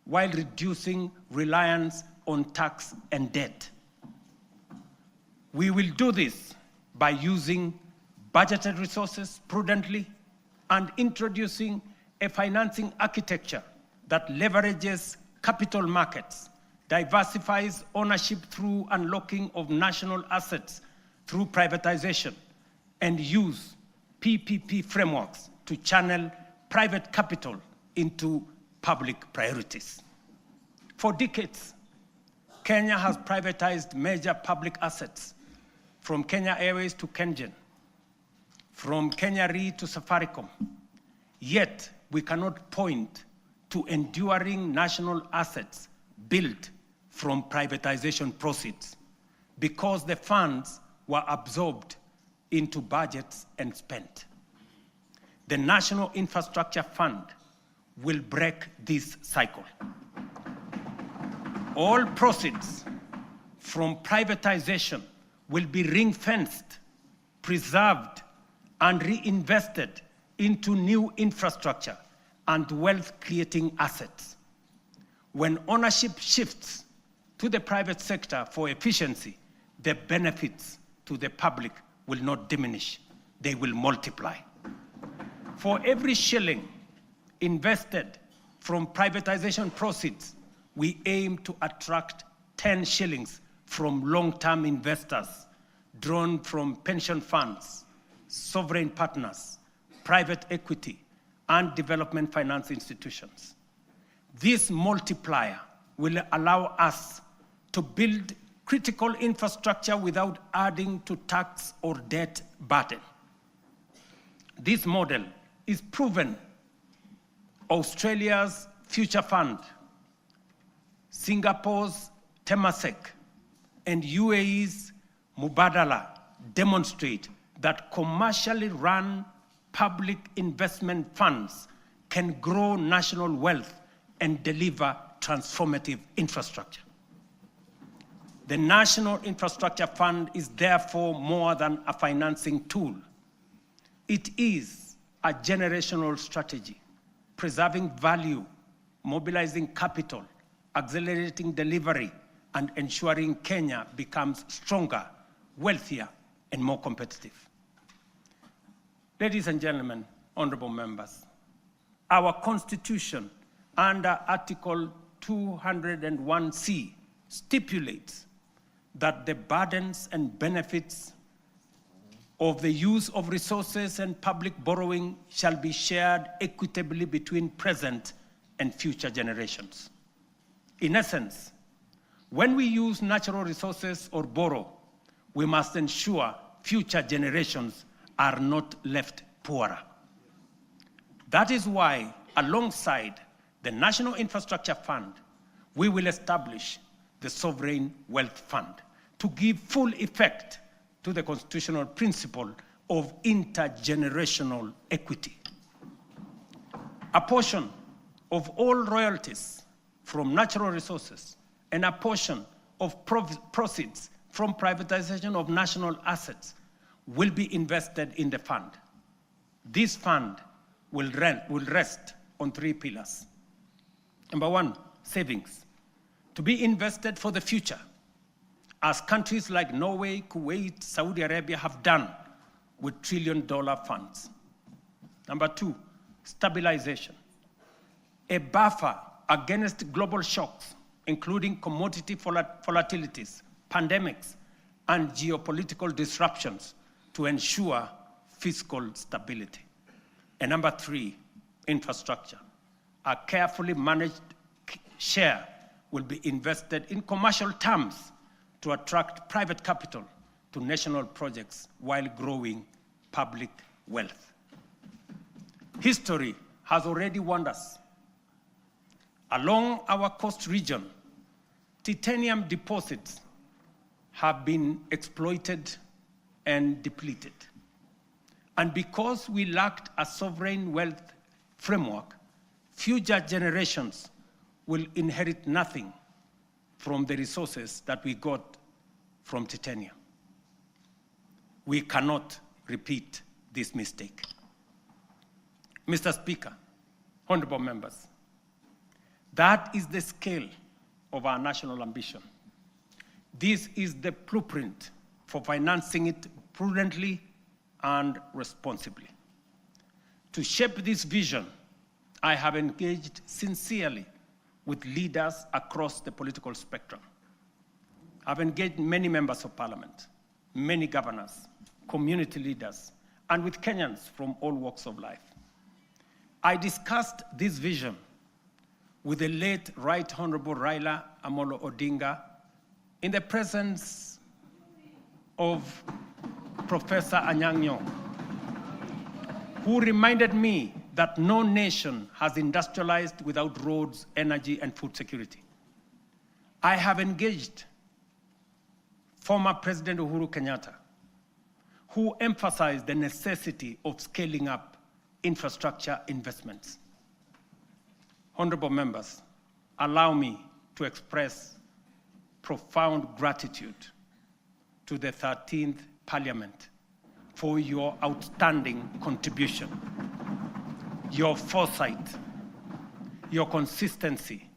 while reducing reliance on tax and debt. We will do this by using budgeted resources prudently and introducing a financing architecture that leverages capital markets, diversifies ownership through unlocking of national assets through privatization, and use PPP frameworks to channel private capital into public priorities. For decades, Kenya has privatized major public assets, from Kenya Airways to KenGen, from Kenya Re to Safaricom. Yet, we cannot point to enduring national assets built from privatization proceeds because the funds were absorbed into budgets and spent. The National Infrastructure Fund will break this cycle. All proceeds from privatization will be ring-fenced, preserved, and reinvested into new infrastructure and wealth-creating assets. When ownership shifts to the private sector for efficiency, the benefits to the public will not diminish, they will multiply. For every shilling invested from privatization proceeds, we aim to attract 10 shillings from long-term investors drawn from pension funds, sovereign partners, private equity, and development finance institutions. This multiplier will allow us to build critical infrastructure without adding to tax or debt burden. This model is proven. Australia's Future Fund, Singapore's Temasek, and UAE's Mubadala demonstrate that commercially run public investment funds can grow national wealth and deliver transformative infrastructure. The National Infrastructure Fund is therefore more than a financing tool. It is a generational strategy, preserving value, mobilizing capital, accelerating delivery, and ensuring Kenya becomes stronger, wealthier, and more competitive. Ladies and gentlemen, honorable members, our Constitution under Article 201C stipulates that the burdens and benefits of the use of resources and public borrowing shall be shared equitably between present and future generations. In essence, when we use natural resources or borrow, we must ensure future generations are not left poorer. That is why, alongside the National Infrastructure Fund, we will establish the Sovereign Wealth Fund to give full effect to the constitutional principle of intergenerational equity. A portion of all royalties from natural resources and a portion of proceeds from privatization of national assets will be invested in the fund. This fund will rest on 3 pillars. Number 1, savings, to be invested for the future, as countries like Norway, Kuwait, Saudi Arabia have done with trillion-dollar funds. Number 2, stabilization, a buffer against global shocks, including commodity volatilities, pandemics, and geopolitical disruptions to ensure fiscal stability. And number 3, infrastructure. A carefully managed share will be invested in commercial terms to attract private capital to national projects while growing public wealth. History has already warned us. Along our coast region, titanium deposits have been exploited and depleted. And because we lacked a sovereign wealth framework, future generations will inherit nothing from the resources that we got from titanium. We cannot repeat this mistake. Mr. Speaker, honorable members, that is the scale of our national ambition. This is the blueprint for financing it prudently and responsibly. To shape this vision, I have engaged sincerely with leaders across the political spectrum. I've engaged many members of parliament, many governors, community leaders, and with Kenyans from all walks of life. I discussed this vision with the late Right Honorable Raila Amolo Odinga in the presence of Professor Anyang' Nyong'o, who reminded me that no nation has industrialized without roads, energy, and food security. I have engaged former President Uhuru Kenyatta, who emphasized the necessity of scaling up infrastructure investments. Honorable members, allow me to express profound gratitude to the 13th Parliament for your outstanding contribution, your foresight, your consistency,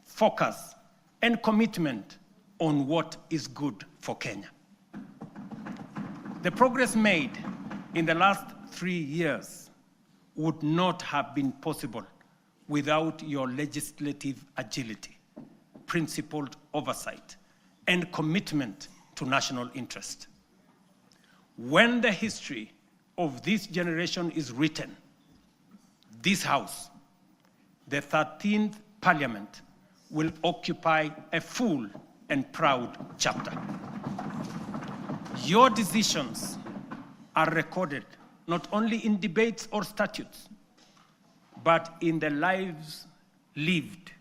focus, and commitment on what is good for Kenya. The progress made in the last 3 years would not have been possible without your legislative agility, principled oversight, and commitment to national interest. When the history of this generation is written, this House, the 13th Parliament, will occupy a full and proud chapter. Your decisions are recorded not only in debates or statutes, but in the lives lived,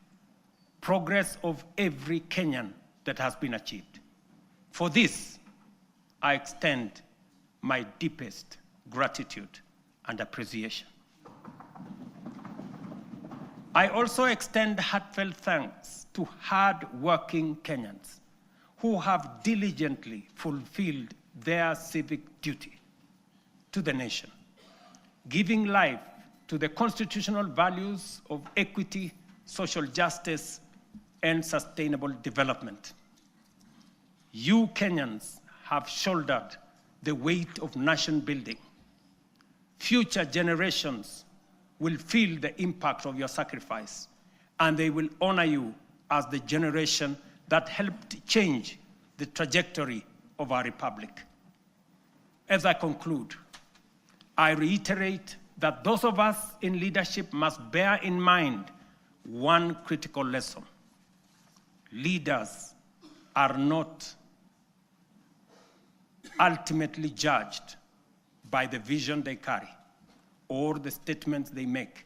progress of every Kenyan that has been achieved. For this, I extend my deepest gratitude and appreciation. I also extend heartfelt thanks to hard-working Kenyans who have diligently fulfilled their civic duty to the nation, giving life to the constitutional values of equity, social justice, and sustainable development. You Kenyans have shouldered the weight of nation building, future generations will feel the impact of your sacrifice, and they will honor you as the generation that helped change the trajectory of our republic. As I conclude, I reiterate that those of us in leadership must bear in mind one critical lesson. Leaders are not ultimately judged by the vision they carry, or the statements they make,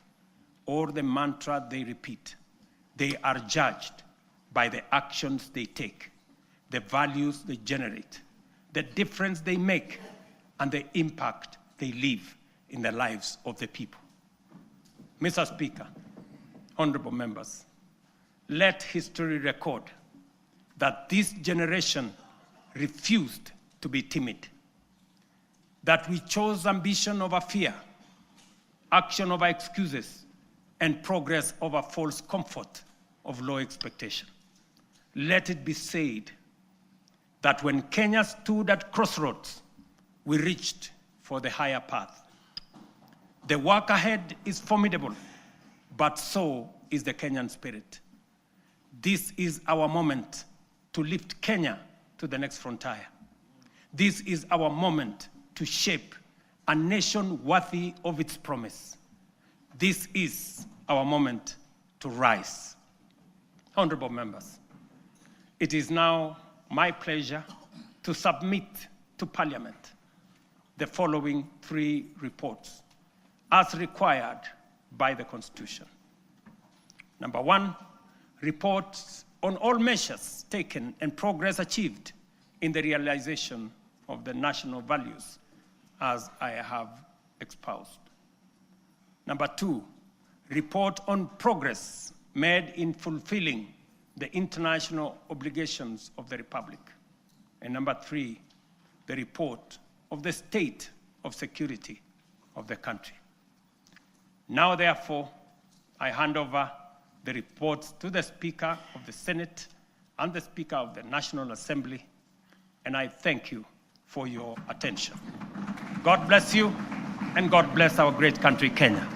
or the mantra they repeat. They are judged by the actions they take, the values they generate, the difference they make, and the impact they leave in the lives of the people. Mr. Speaker, honorable members, let history record that this generation refused to be timid, that we chose ambition over fear, action over excuses, and progress over false comfort of low expectation. Let it be said that when Kenya stood at crossroads, we reached for the higher path. The work ahead is formidable, but so is the Kenyan spirit. This is our moment to lift Kenya to the next frontier. This is our moment to shape a nation worthy of its promise. This is our moment to rise. Honorable members, it is now my pleasure to submit to Parliament the following 3 reports as required by the Constitution. Number 1, reports on all measures taken and progress achieved in the realization of the national values as I have espoused. Number 2, report on progress made in fulfilling the international obligations of the Republic. And number 3, the report of the state of security of the country. Now, therefore, I hand over the reports to the Speaker of the Senate and the Speaker of the National Assembly, and I thank you for your attention. God bless you, and God bless our great country, Kenya.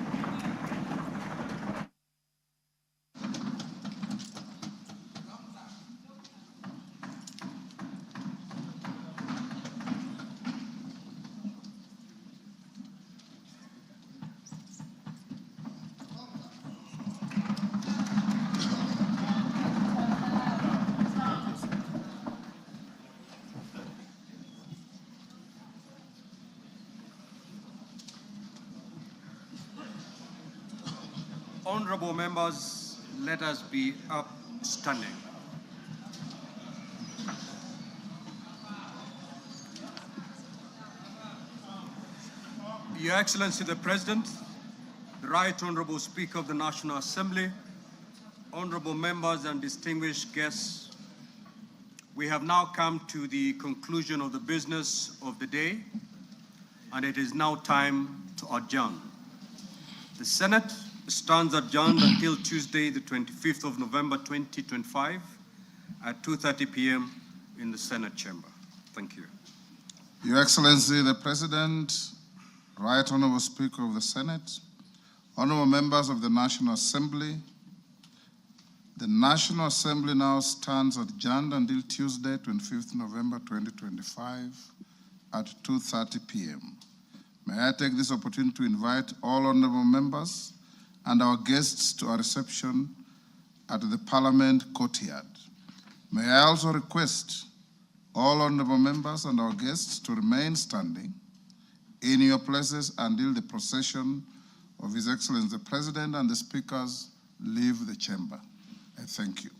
Honorable members, let us be upstanding. Your Excellency the President, the Right Honorable Speaker of the National Assembly, honorable members and distinguished guests, we have now come to the conclusion of the business of the day, and it is now time to adjourn. The Senate stands adjourned until Tuesday, the 25th of November, 2025 at 2:30 p.m. in the Senate chamber. Thank you. Your Excellency, the President, Right Honorable Speaker of the Senate, honorable members of the National Assembly, the National Assembly now stands adjourned until Tuesday, 25th November, 2025 at 2:30 p.m. May I take this opportunity to invite all honorable members and our guests to a reception at the Parliament courtyard. May I also request all honorable members and our guests to remain standing in your places until the procession of His Excellency the President and the speakers leave the chamber. I thank you.